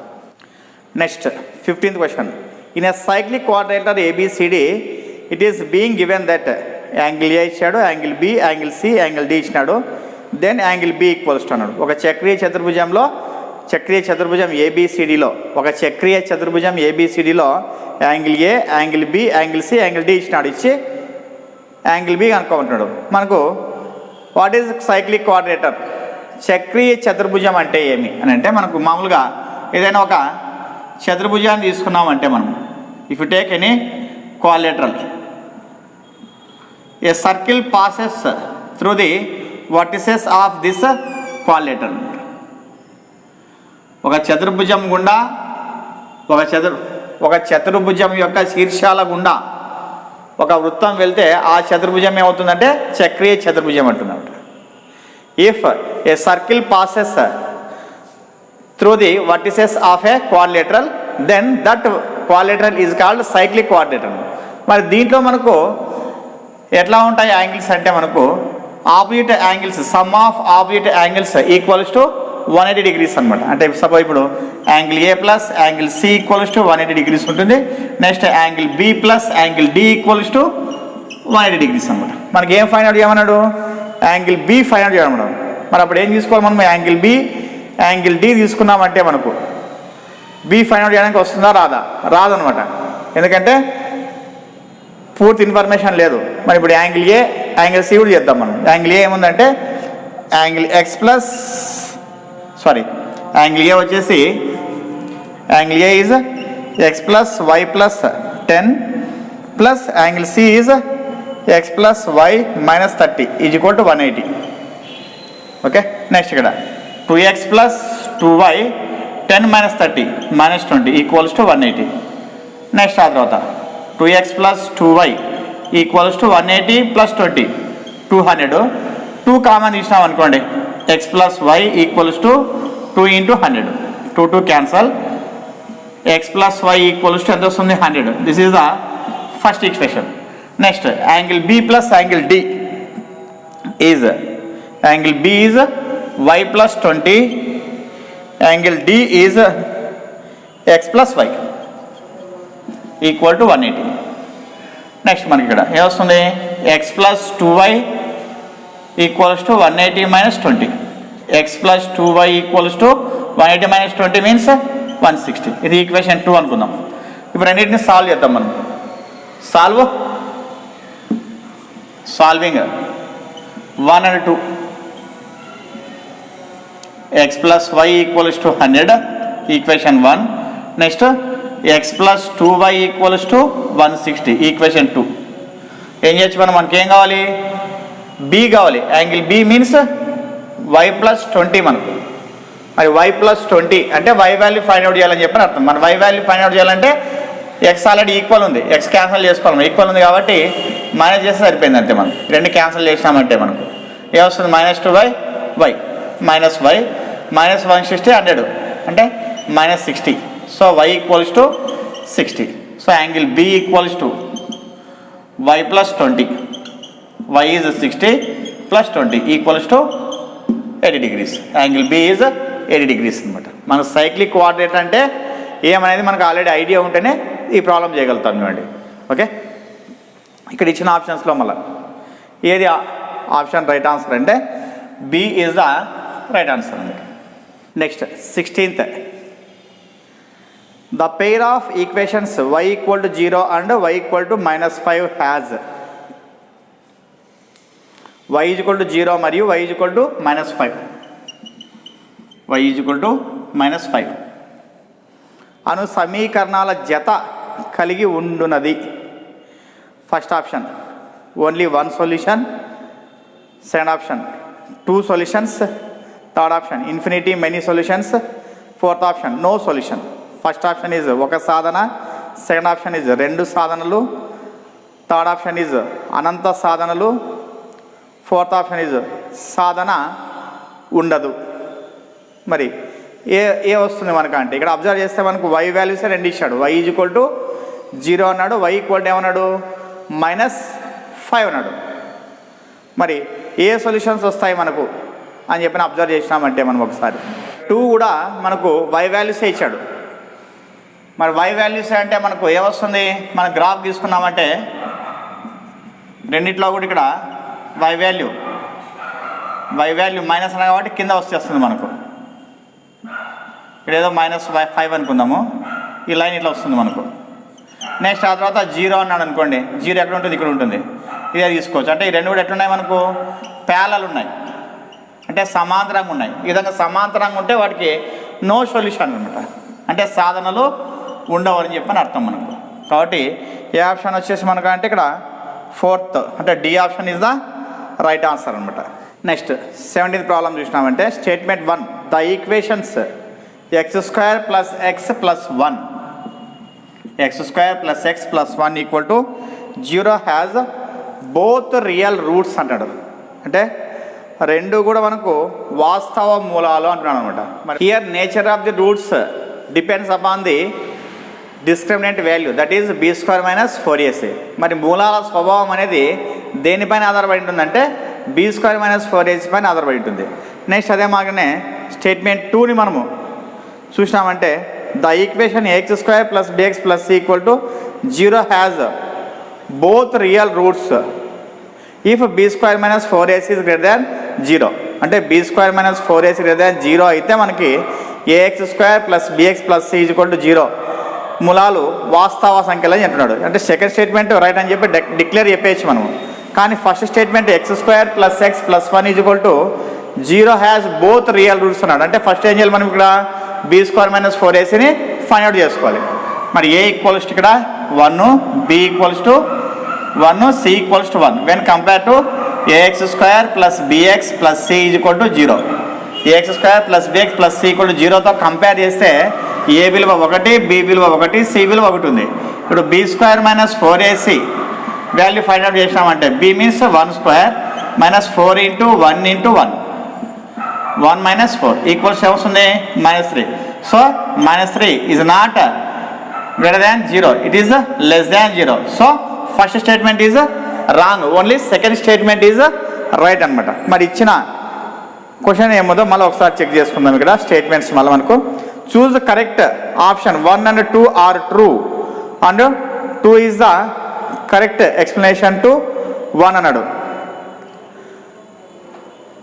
Next 15th question. In a cyclic quadrilateral ABCD it is being given that angle A ఇచ్చాడు, angle B, angle C, angle D ఇచ్చినాడు. Then angle B equals to అన్నాడు. ఒక చక్రీయ చతుర్భుజం ABCDలో ఒక చక్రీయ చతుర్భుజం ABCDలో angle A, angle B, angle C, angle D ఇచ్చినాడు. ఇచ్చి యాంగిల్ బి కనుక్కుంటున్నాడు. మనకు వాట్ ఈజ్ సైక్లిక్ క్వాడ్రిలేటర్, చక్రీయ చతుర్భుజం అంటే ఏమి అని అంటే మనకు మామూలుగా ఏదైనా ఒక చతుర్భుజాన్ని తీసుకున్నామంటే మనం if you take any quadrilateral A circle passes through the vertices of this quadrilateral. ఒక చతుర్భుజం గుండా ఒక చతుర్భుజం యొక్క శీర్షాల గుండా ఒక వృత్తం వెళ్తే ఆ చతుర్భుజం ఏమవుతుందంటే చక్రీయ చతుర్భుజం అంటున్నమాట. If a circle passes through the vertices of a quadrilateral then that quadrilateral is called cyclic quadrilateral. మరి దీంట్లో మనకు ఎట్లా ఉంటాయి యాంగిల్స్ అంటే మనకు opposite angles, sum of opposite angles equals to 180 degrees అనమాట. అంటే సపోజ్ ఇప్పుడు angle A plus angle C equals to 180 degrees ఉంటుంది. Next angle B plus angle D equals to 180 degrees అనమాట. మనకి ఏం ఫైండ్ అవుట్ చేయమన్నాడు, యాంగిల్ బి ఫైండ్ అవుట్ చేయమన్నాడు. మరి అప్పుడు ఏం తీసుకోవాలి మనం, యాంగిల్ బి, యాంగిల్ డి తీసుకున్నామంటే మనకు బి ఫైండ్ అవుట్ చేయడానికి వస్తుందా రాదనమాట. ఎందుకంటే పూర్తి ఇన్ఫర్మేషన్ లేదు. మరి ఇప్పుడు యాంగిల్ ఏ, యాంగిల్ సి కూడా చేద్దాం మనం. యాంగిల్ ఏ ఏముందంటే angle x plus angle A వచ్చేసి angle A is x plus y plus 10 plus angle C is x plus y minus 30 is equal to 180. Okay, next ఇక్కడ 2x plus 2y 10 minus 30 minus 20 equals to 180. Next ఆ తర్వాత 2x plus 2y equals to 180 plus 20 200. 2 common తీసినాం అనుకోండి, x plus y equals to 2 × 100. 2 cancel. x plus y equals to ఎంత వస్తుంది 100. This is the first equation. Next angle B plus angle D is angle B is y plus 20, angle D is x plus y equal to 180. Next మనకి ఇక్కడ ఏమొస్తుంది, x plus 2y equals to 180 minus 20. X plus 2y equals to 180 minus 20 means 160. ఇది ఈక్వేషన్ 2 అనుకుందాం. ఇప్పుడు అన్నిటిని సాల్వ్ చేద్దాం మనం. Solving 1 and 2. X plus y equals to 100 equation 1. Next x plus 2y equals to 160 equation 2. ఏం చేయొచ్చు మనం, మనకి ఏం కావాలి, బి కావాలి. Angle B means y plus 20 మనకు. మరి వై ప్లస్ 20 అంటే వై వాల్యూ ఫైండ్ అవుట్ చేయాలని చెప్పని అర్థం. మన వై వాల్యూ ఫైండ్ అవుట్ చేయాలంటే ఎక్స్ ఆల్రెడీ ఈక్వల్ ఉంది, ఎక్స్ క్యాన్సిల్ చేసుకోవాలి. ఈక్వల్ ఉంది కాబట్టి మైనస్ చేస్తే సరిపోయింది అంతే. మనం రెండు క్యాన్సిల్ చేసినామంటే మనకు ఏమొస్తుంది, -2y y minus y minus 160 100 అంటే -60. So y equals to 60. So angle B equals to y plus 20. y is 60 plus 20 equals to 80 degrees. Angle B is 80 degrees అనమాట. మన సైక్లిక్ కోఆర్డినేటర్ అంటే ఏమనేది మనకు ఆల్రెడీ ఐడియా ఉంటేనే ఈ ప్రాబ్లం చేయగలుగుతాం చూడండి. ఓకే, ఇక్కడ ఇచ్చిన ఆప్షన్స్లో మళ్ళీ ఏది ఆప్షన్ రైట్ ఆన్సర్ అంటే B is the right answer అనమాట. Next 16th the pair of equations y equal to 0 and y equal to -5 has y is equal to 0 మరియు y is equal to -5 y is equal to -5 అను సమీకరణాల జత కలిగి ఉండునది. First option only 1 solution, second option 2 solutions, third option infinity many solutions, fourth option no solution. First option is ఒక సాధన, సెకండ్ ఆప్షన్ ఈజ్ 2 సాధనలు, థర్డ్ ఆప్షన్ ఈజ్ అనంత సాధనలు, ఫోర్త్ ఆప్షన్ ఈజ్ సాధన ఉండదు. మరి ఏ వస్తుంది మనకు అంటే ఇక్కడ అబ్జర్వ్ చేస్తే మనకు y వాల్యూస్ 2 ఇచ్చాడు. y ఈజ్ ఈక్వల్ టు 0 అన్నాడు, y ఈక్వల్ టు ఏమన్నాడు -5 అన్నాడు. మరి ఏ సొల్యూషన్స్ వస్తాయి మనకు అని చెప్పి అబ్జర్వ్ చేసినామంటే మనం ఒకసారి 2 కూడా మనకు y వాల్యూసే ఇచ్చాడు. మరి y వాల్యూస్ అంటే మనకు ఏమొస్తుంది, మన గ్రాఫ్ తీసుకున్నామంటే రెండిట్లో కూడా ఇక్కడ y వాల్యూ మైనస్ అన్న కాబట్టి కింద వచ్చేస్తుంది మనకు. ఇక్కడ ఏదో -5 అనుకుందాము, ఈ లైన్ ఇట్లా వస్తుంది మనకు. నెక్స్ట్ ఆ తర్వాత 0 అన్నాడు అనుకోండి, 0 ఎక్కడ ఉంటుంది, ఇక్కడ ఉంటుంది. ఇదే తీసుకోవచ్చు. అంటే ఈ రెండు కూడా ఎట్లున్నాయి మనకు ప్యారలల్ ఉన్నాయి, అంటే సమాంతరంగా ఉన్నాయి. ఈ విధంగా సమాంతరంగా ఉంటే వాటికి నో సొల్యూషన్ అనమాట, అంటే సాధనలు ఉండవని చెప్పని అర్థం మనకు. కాబట్టి ఏ ఆప్షన్ వచ్చేసి మనకు అంటే ఇక్కడ 4th అంటే D option is the right answer అనమాట. నెక్స్ట్ 17th ప్రాబ్లం చూసినామంటే statement 1 the equations x² + x + 1 x² + x + 1 equal to 0 has both real roots అంటాడు. అంటే రెండు కూడా మనకు వాస్తవ మూలాలు అంటున్నాడు అనమాట. మరి here nature of the roots depends upon the discriminant value that is b² - 4ac. మరి మూలాల స్వభావం అనేది దేనిపైన ఆధారపడి ఉంటుందంటే b² - 4ac పైన ఆధారపడి ఉంటుంది. నెక్స్ట్ అదే మాకనే స్టేట్మెంట్ 2ని మనము చూసినామంటే the equation ax² + bx + c equal to 0 has both real roots if b² - 4ac is greater than 0. అంటే b² - 4ac గ్రేటర్ దాన్ 0 అయితే మనకి ax² + bx + c equal to 0 మూలాలు వాస్తవ సంఖ్యలు అని అంటున్నాడు. అంటే సెకండ్ స్టేట్మెంట్ రైట్ అని చెప్పి డిక్లేర్ చెప్పేయచ్చు మనము. కానీ first statement x² + x + 1 equal to 0 has both real roots అన్నాడు. అంటే ఫస్ట్ ఏం చేయాలి మనం ఇక్కడ b² - 4acని ఫైండ్ అవుట్ చేసుకోవాలి. మరి a ఈక్వల్స్ ఇక్కడ 1, b equals to 1, c equals to 1 when compare to ax² + bx + c equal to 0. ax² + bx + c equal to 0తో కంపేర్ చేస్తే a విలువ 1, b విలువ 1, c విలువ 1 ఉంది. ఇప్పుడు b² - 4ac value find out చేసినామంటే b మీన్స్ 1² - 4 × 1 × 1 1 - 4 ఈక్వల్స్ ఏమొస్తుంది -3. So -3 is not greater than 0, it is less than 0. So first statement is wrong, only second statement is right అనమాట. మరి ఇచ్చిన క్వశ్చన్ ఏముందో మళ్ళీ ఒకసారి చెక్ చేసుకుందాం. ఇక్కడ స్టేట్మెంట్స్ మళ్ళీ మనకు choose correct option 1 and 2 are true and 2 is the correct explanation to 1 అన్నాడు.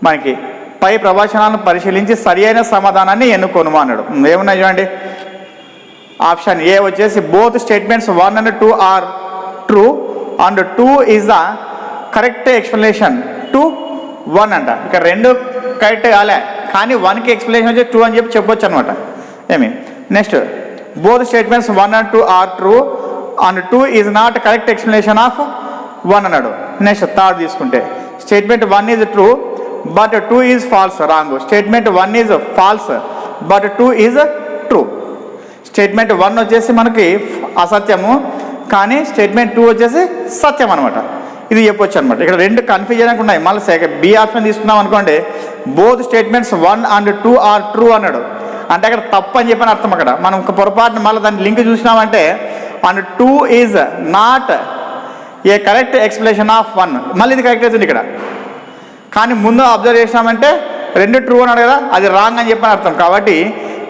మనకి పై ప్రవచనాలను పరిశీలించి సరి అయిన సమాధానాన్ని ఎన్నుకోను అన్నాడు. ఏమున్నాయి చూడండి. ఆప్షన్ ఏ వచ్చేసి both statements 1 and 2 are true and 2 is the correct explanation to 1 అంట. ఇక్కడ రెండు కరెక్ట్ కాలే, కానీ 1కి ఎక్స్ప్లెనేషన్ వచ్చి 2 అని చెప్పి చెప్పొచ్చు అనమాట. ఏమి next both statements 1 and 2 are true and 2 is not correct explanation of 1 అన్నాడు. నెక్స్ట్ థర్డ్ తీసుకుంటే statement 1 is true but 2 is false, wrong. Statement 1 is false but 2 is true. Statement 1 వచ్చేసి మనకి అసత్యము, కానీ స్టేట్మెంట్ 2 వచ్చేసి సత్యం అనమాట. ఇది చెప్పొచ్చు అనమాట. ఇక్కడ రెండు కన్ఫ్యూజన్ ఉన్నాయి. మళ్ళీ బి ఆప్షన్ తీసుకున్నాం అనుకోండి, both statements 1 and 2 are true అన్నాడు. అంటే అక్కడ తప్పు అని చెప్పని అర్థం. అక్కడ మనం ఒక పొరపాటున మళ్ళీ దాన్ని లింక్ చూసినామంటే and 2 is not a correct explanation of 1, మళ్ళీ ఇది కరెక్ట్ అవుతుంది ఇక్కడ. కానీ ముందు అబ్జర్వ్ చేసినామంటే రెండు ట్రూ అన్నాడు కదా, అది రాంగ్ అని చెప్పని అర్థం. కాబట్టి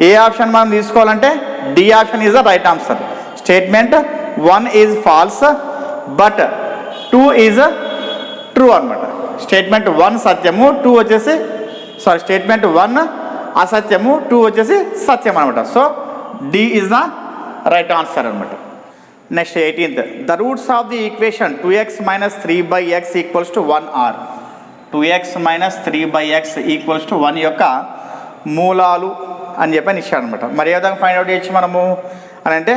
ఏ ఆప్షన్ మనం తీసుకోవాలంటే D option is the right answer. Statement 1 is false but 2 is true అనమాట. స్టేట్మెంట్ 1 సత్యము, 2 వచ్చేసి స్టేట్మెంట్ 1 అసత్యము, 2 వచ్చేసి సత్యం అనమాట. So D is the right answer అనమాట. Next 18th, the roots of the equation 2x minus 3/x equals to 1 are. 2x minus 3/x equals to 1 యొక్క మూలాలు అని చెప్పని ఇచ్చాడు అనమాట. మరి ఏ విధంగా ఫైండ్ అవుట్ చేయొచ్చు మనము అని అంటే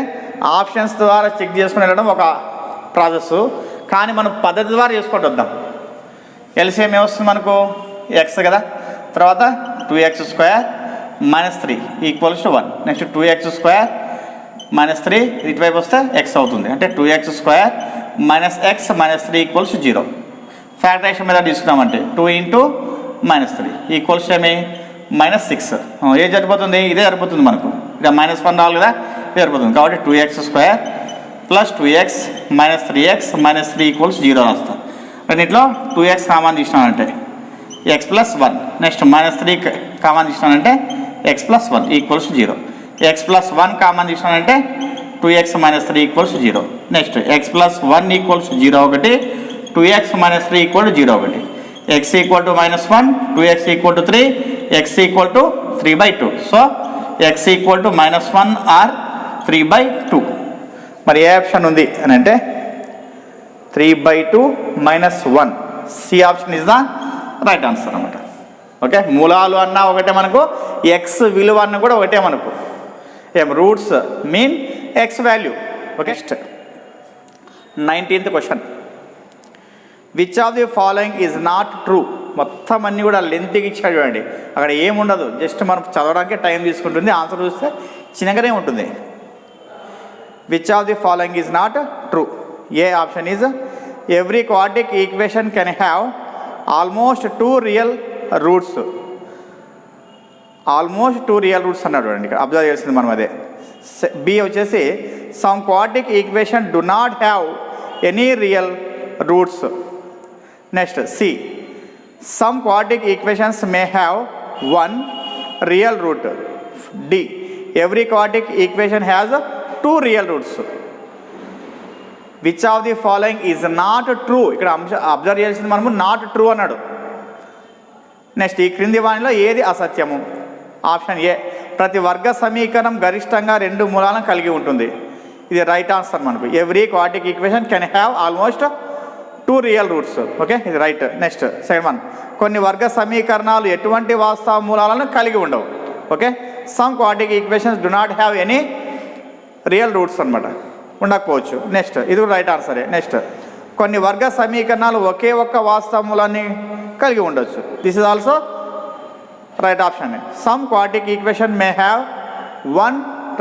ఆప్షన్స్ ద్వారా చెక్ చేసుకుని వెళ్ళడం ఒక ప్రాసెస్, కానీ మనం పద్ధతి ద్వారా చేసుకుంటూ వద్దాం. ఎల్సిఎం ఏమొస్తుంది మనకు ఎక్స్ కదా, తర్వాత 2x² minus 3 equals to 1. Next 2x² minus 3 ఇటువైపు వస్తే ఎక్స్ అవుతుంది, అంటే 2x² minus X minus 3 equals 0. Factorisation మీద తీసుకున్నామంటే 2 ఇంటూ -3 ఈక్వల్స్ ఏమి -6. ఏం సరిపోతుంది, ఇదే సరిపోతుంది మనకు. ఇక -1 రావాలి కదా, ఇదే సరిపోతుంది. కాబట్టి 2x² plus 2x minus 3x minus 3 equals 0 రాస్తాం. రెండిట్లో 2x కామన్ తీసినానంటే x ప్లస్ 1. నెక్స్ట్ -3 కామన్ తీసినానంటే x plus 1 equals 0. x plus 1 common తీసినానంటే 2x minus 3 equals 0. Next x plus 1 equals 0 ఒకటి, 2x మైనస్ 3 ఈక్వల్ టు 0 ఒకటి. x equal to -1, 2x equal to 3, x equal to 3/2. So x equal to -1 or 3/2. మరి ఏ ఆప్షన్ ఉంది అని అంటే 3/2 -1. C option is the right answer అనమాట. ఓకే, మూలాలు అన్నా ఒకటే మనకు, ఎక్స్ విలువ అన్న కూడా ఒకటే మనకు. ఏం roots mean X value. Okay, 19th question, which of the following is not true. మొత్తం అన్నీ కూడా లెంత్కి ఇచ్చాడు చూడండి, అక్కడ ఏముండదు, జస్ట్ మనం చదవడానికి టైం తీసుకుంటుంది, ఆన్సర్ చూస్తే చిన్నగానే ఉంటుంది. Which of the following is not true. A option is every quadratic equation can have almost 2 real roots. Almost 2 real roots అన్నాడు చూడండి, ఇక్కడ అబ్జర్వ్ చేసింది మనం అదే. బి వచ్చేసి some quadratic equation do not have any real roots. Next C some quadratic equations may have 1 real root. D every quadratic equation has 2 real roots. Which of the following is not true. ఇక్కడ అబ్జర్వ్ చేయాల్సింది మనము నాట్ ట్రూ అన్నాడు. నెక్స్ట్ ఈ క్రింది వానిలో ఏది అసత్యము. ఆప్షన్ ఏ, ప్రతి వర్గ సమీకరణం గరిష్టంగా 2 మూలాలను కలిగి ఉంటుంది. ఇది రైట్ ఆన్సర్ మనకు. Every quadratic equation can have almost 2 real roots. Okay, ఇది రైట్. నెక్స్ట్ సెకండ్ వన్, కొన్ని వర్గ సమీకరణాలు ఎటువంటి వాస్తవ మూలాలను కలిగి ఉండవు. Okay, some quadratic equations do not have any real roots అనమాట, ఉండకపోవచ్చు. నెక్స్ట్ ఇది కూడా రైట్ ఆన్సరే. నెక్స్ట్ కొన్ని వర్గ సమీకరణాలు ఒకే ఒక్క వాస్తవ మూలాన్ని కలిగి ఉండొచ్చు. This is also right option. Some quadratic equation May have 1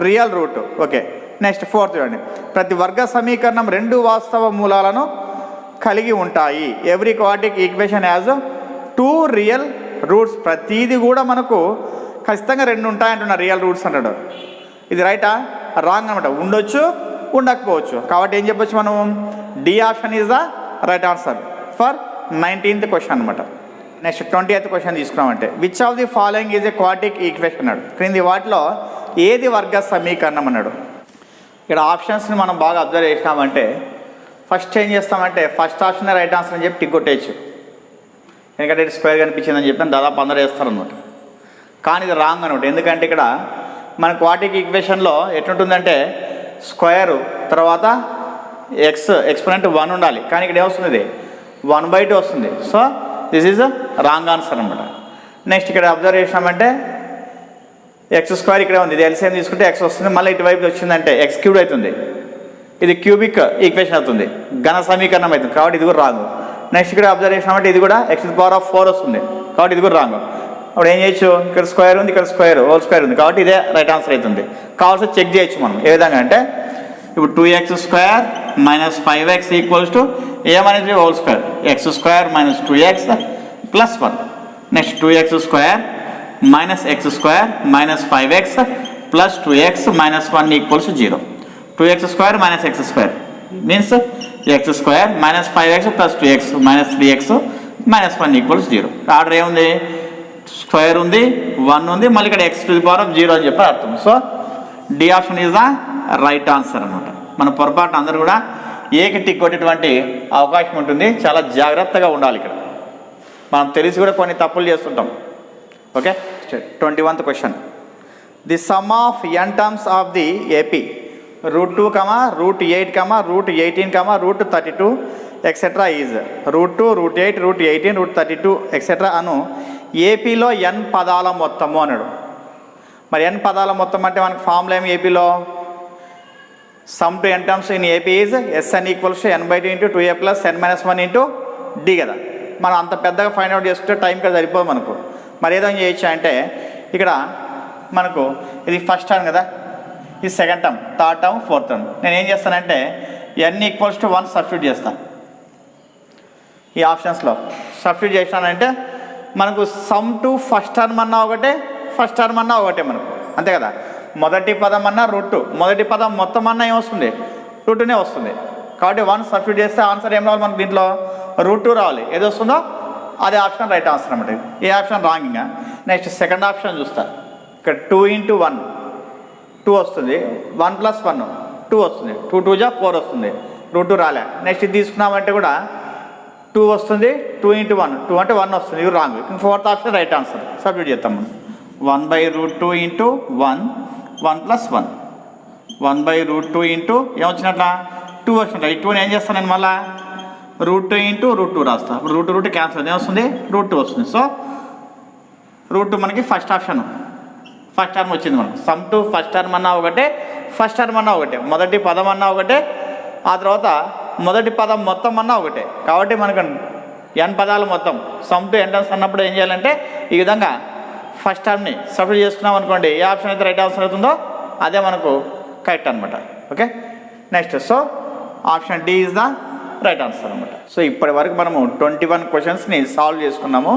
real route. Okay, next fourth చూడండి, ప్రతి వర్గ సమీకరణం 2 వాస్తవ మూలాలను కలిగి ఉంటాయి. Every quadratic equation has 2 real roots. ప్రతిదీ కూడా మనకు ఖచ్చితంగా 2 ఉంటాయంటున్నారు రియల్ రూట్స్ అంటాడు. ఇది రైటా రాంగ్ అనమాట, ఉండొచ్చు ఉండకపోవచ్చు. కాబట్టి ఏం చెప్పొచ్చు మనం, D option is the right answer for 19th question అనమాట. నెక్స్ట్ 20th క్వశ్చన్ తీసుకున్నామంటే which of the following is a quadratic equation అన్నాడు. క్రింది వాటిలో ఏది వర్గ సమీకరణం అన్నాడు. ఇక్కడ ఆప్షన్స్ని మనం బాగా అబ్జర్వ్ చేసినామంటే ఫస్ట్ ఏం చేస్తామంటే ఫస్ట్ ఆప్షన్ రైట్ ఆన్సర్ అని చెప్పి టిక్ కొట్టేయచ్చు, ఎందుకంటే ఇది స్క్వేర్ కనిపించిందని చెప్పి దాదాపు అందరూ వేస్తారనమాట. కానీ ఇది రాంగ్ అనమాట. ఎందుకంటే ఇక్కడ మన క్వాడ్రిక్ ఈక్వేషన్లో ఎట్లుంటుందంటే స్క్వేరు తర్వాత ఎక్స్పోనెంట్ 1 ఉండాలి, కానీ ఇక్కడ ఏమొస్తుంది, ఇది 1/2 వస్తుంది. So this is wrong answer అనమాట. నెక్స్ట్ ఇక్కడ అబ్జర్వ్ చేసినామంటే x² ఇక్కడే ఉంది, ఇది ఎల్సిఎం తీసుకుంటే x వస్తుంది, మళ్ళీ ఇటువైపు వచ్చిందంటే x³ అవుతుంది, ఇది క్యూబిక్ ఈక్వేషన్ అవుతుంది, ఘన సమీకరణం అవుతుంది. కాబట్టి ఇది కూడా రాంగ్. నెక్స్ట్ ఇక్కడ అబ్జర్వ్ చేసినామంటే ఇది కూడా x⁴ వస్తుంది, కాబట్టి ఇది కూడా రాంగ్. అప్పుడు ఏం చేయొచ్చు, ఇక్కడ స్క్వేర్ ఉంది, ఇక్కడ హోల్ స్క్వేర్ ఉంది, కాబట్టి ఇదే రైట్ ఆన్సర్ అవుతుంది. కావాల్సి చెక్ చేయొచ్చు మనం. ఏ విధంగా అంటే ఇప్పుడు 2x² minus 5x equals to ఏమనేది whole square, x² minus 2x plus 1. Next 2x² minus x² minus 5x plus 2x minus 1 equals 0. 2x² minus x² means x² minus 5x plus 2x minus 3x minus 1 equals 0. Order ఏముంది, స్క్వేర్ ఉంది, 1 ఉంది, మళ్ళీ ఇక్కడ x⁴ అని చెప్పి అర్థం. So D option is the right answer అనమాట. మన పొరపాటున అందరూ కూడా ఏకి టిక్ కొట్టేటువంటి అవకాశం ఉంటుంది, చాలా జాగ్రత్తగా ఉండాలి. ఇక్కడ మనం తెలిసి కూడా కొన్ని తప్పులు చేస్తుంటాం. Okay, 21th question, the sum of n terms of the AP √2, √8, √18, √32 etcetera is √2, √8, √18, √32 etcetera అను ఏపీలో n పదాల మొత్తము అన్నాడు. మరి n పదాల మొత్తం అంటే మనకు ఫార్ములా ఏమి ఏపీలో some to n terms in AP is SN = n/2 × 2a + n - 1 × d కదా. మనం అంత పెద్దగా ఫైండ్ అవుట్ చేసుకుంటే టైం కదా సరిపోదు మనకు. మరి ఏదో చేయొచ్చు అంటే ఇక్కడ మనకు ఇది ఫస్ట్ టర్మ్ కదా, ఇది second term, third term, fourth term. నేను ఏం చేస్తానంటే n = 1 సబ్స్టిట్యూట్ చేస్తాను. ఈ ఆప్షన్స్లో సబ్స్టిట్యూట్ చేసినానంటే మనకు సమ్ టు ఫస్ట్ టర్మ్ అన్నా ఒకటే, ఫస్ట్ టర్మ్ అన్నా ఒకటే మనకు, అంతే కదా. మొదటి పదం అన్నా √2, మొదటి పదం మొత్తం అన్నా ఏమొస్తుంది √2నే వస్తుంది. కాబట్టి 1 సబ్స్టిట్యూట్ చేస్తే ఆన్సర్ ఏం రావాలి మనకు, దీంట్లో √2 రావాలి. ఏది వస్తుందో అదే ఆప్షన్ రైట్ ఆన్సర్ అన్నమాట. ఏ ఆప్షన్ రాంగ్. ఇంకా నెక్స్ట్ సెకండ్ ఆప్షన్ చూస్తా. ఇక్కడ 2 × 1 2 వస్తుంది, 1 + 1 2 వస్తుంది, 2 × 2 = 4 వస్తుంది, √2 రాలే. నెక్స్ట్ ఇది తీసుకున్నామంటే కూడా 2 వస్తుంది, 2 × 1 2 అంటే 1 వస్తుంది, ఇది wrong. Fourth option right answer substitute చేస్తాం మనం. 1/√2 × 1 1 + 1 1/√2 ఇంటూ ఏమొచ్చినట్లా 2 వచ్చినట్ల. ఈ 2ని ఏం చేస్తాను నేను మళ్ళీ √2 × √2 రాస్తా. √2 క్యాన్సల్ ఏమొస్తుంది √2 వస్తుంది. సో √2 మనకి ఫస్ట్ ఆప్షన్, ఫస్ట్ టర్మ్ వచ్చింది మనకు. సమ్ టు ఫస్ట్ టర్మ్ అన్నా ఒకటే, ఫస్ట్ టర్మ్ అన్నా ఒకటే, మొదటి పదం అన్నా ఒకటే, ఆ తర్వాత మొదటి పదం మొత్తం అన్నా ఒకటే. కాబట్టి మనకు n పదాలు మొత్తం సమ్ టు n టర్మ్స్ అన్నప్పుడు ఏం చేయాలంటే ఈ విధంగా ఫస్ట్ టర్మ్ని సబ్స్టిట్యూట్ చేసుకున్నాం అనుకోండి, ఏ ఆప్షన్ అయితే రైట్ ఆన్సర్ అవుతుందో అదే మనకు కరెక్ట్ అనమాట. Okay, next so option D is the right answer అనమాట. సో ఇప్పటి వరకు మనము 21 క్వశ్చన్స్ని సాల్వ్ చేసుకున్నాము.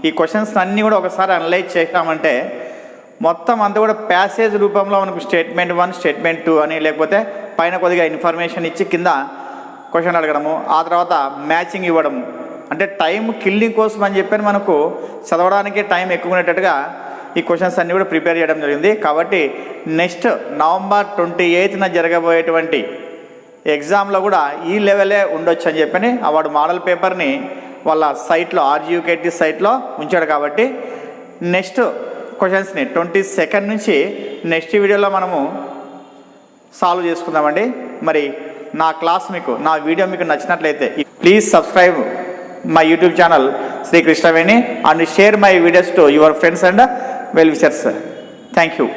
ఈ క్వశ్చన్స్ అన్నీ కూడా ఒకసారి అనలైజ్ చేసామంటే మొత్తం అంతా కూడా ప్యాసేజ్ రూపంలో మనకు స్టేట్మెంట్ 1, స్టేట్మెంట్ 2 అని, లేకపోతే పైన కొద్దిగా ఇన్ఫర్మేషన్ ఇచ్చి కింద క్వశ్చన్ అడగడము, ఆ తర్వాత మ్యాచింగ్ ఇవ్వడము. అంటే టైం కిల్లింగ్ కోసం అని చెప్పని మనకు చదవడానికి టైం ఎక్కువ ఉండేటట్టుగా ఈ క్వశ్చన్స్ అన్నీ కూడా ప్రిపేర్ చేయడం జరిగింది. కాబట్టి నెక్స్ట్ నవంబర్ 28న జరగబోయేటువంటి ఎగ్జామ్లో కూడా ఈ లెవెలే ఉండొచ్చు అని చెప్పని వాడు మోడల్ పేపర్ని వాళ్ళ సైట్లో RGUKT సైట్లో ఉంచాడు. కాబట్టి నెక్స్ట్ క్వశ్చన్స్ని 22nd నుంచి నెక్స్ట్ వీడియోలో మనము సాల్వ్ చేసుకుందామండి. మరి నా క్లాస్ మీకు, నా వీడియో మీకు నచ్చినట్లయితే please subscribe my YouTube channel Sri Krishnaveni and share my videos to your friends and well wishers. Thank you.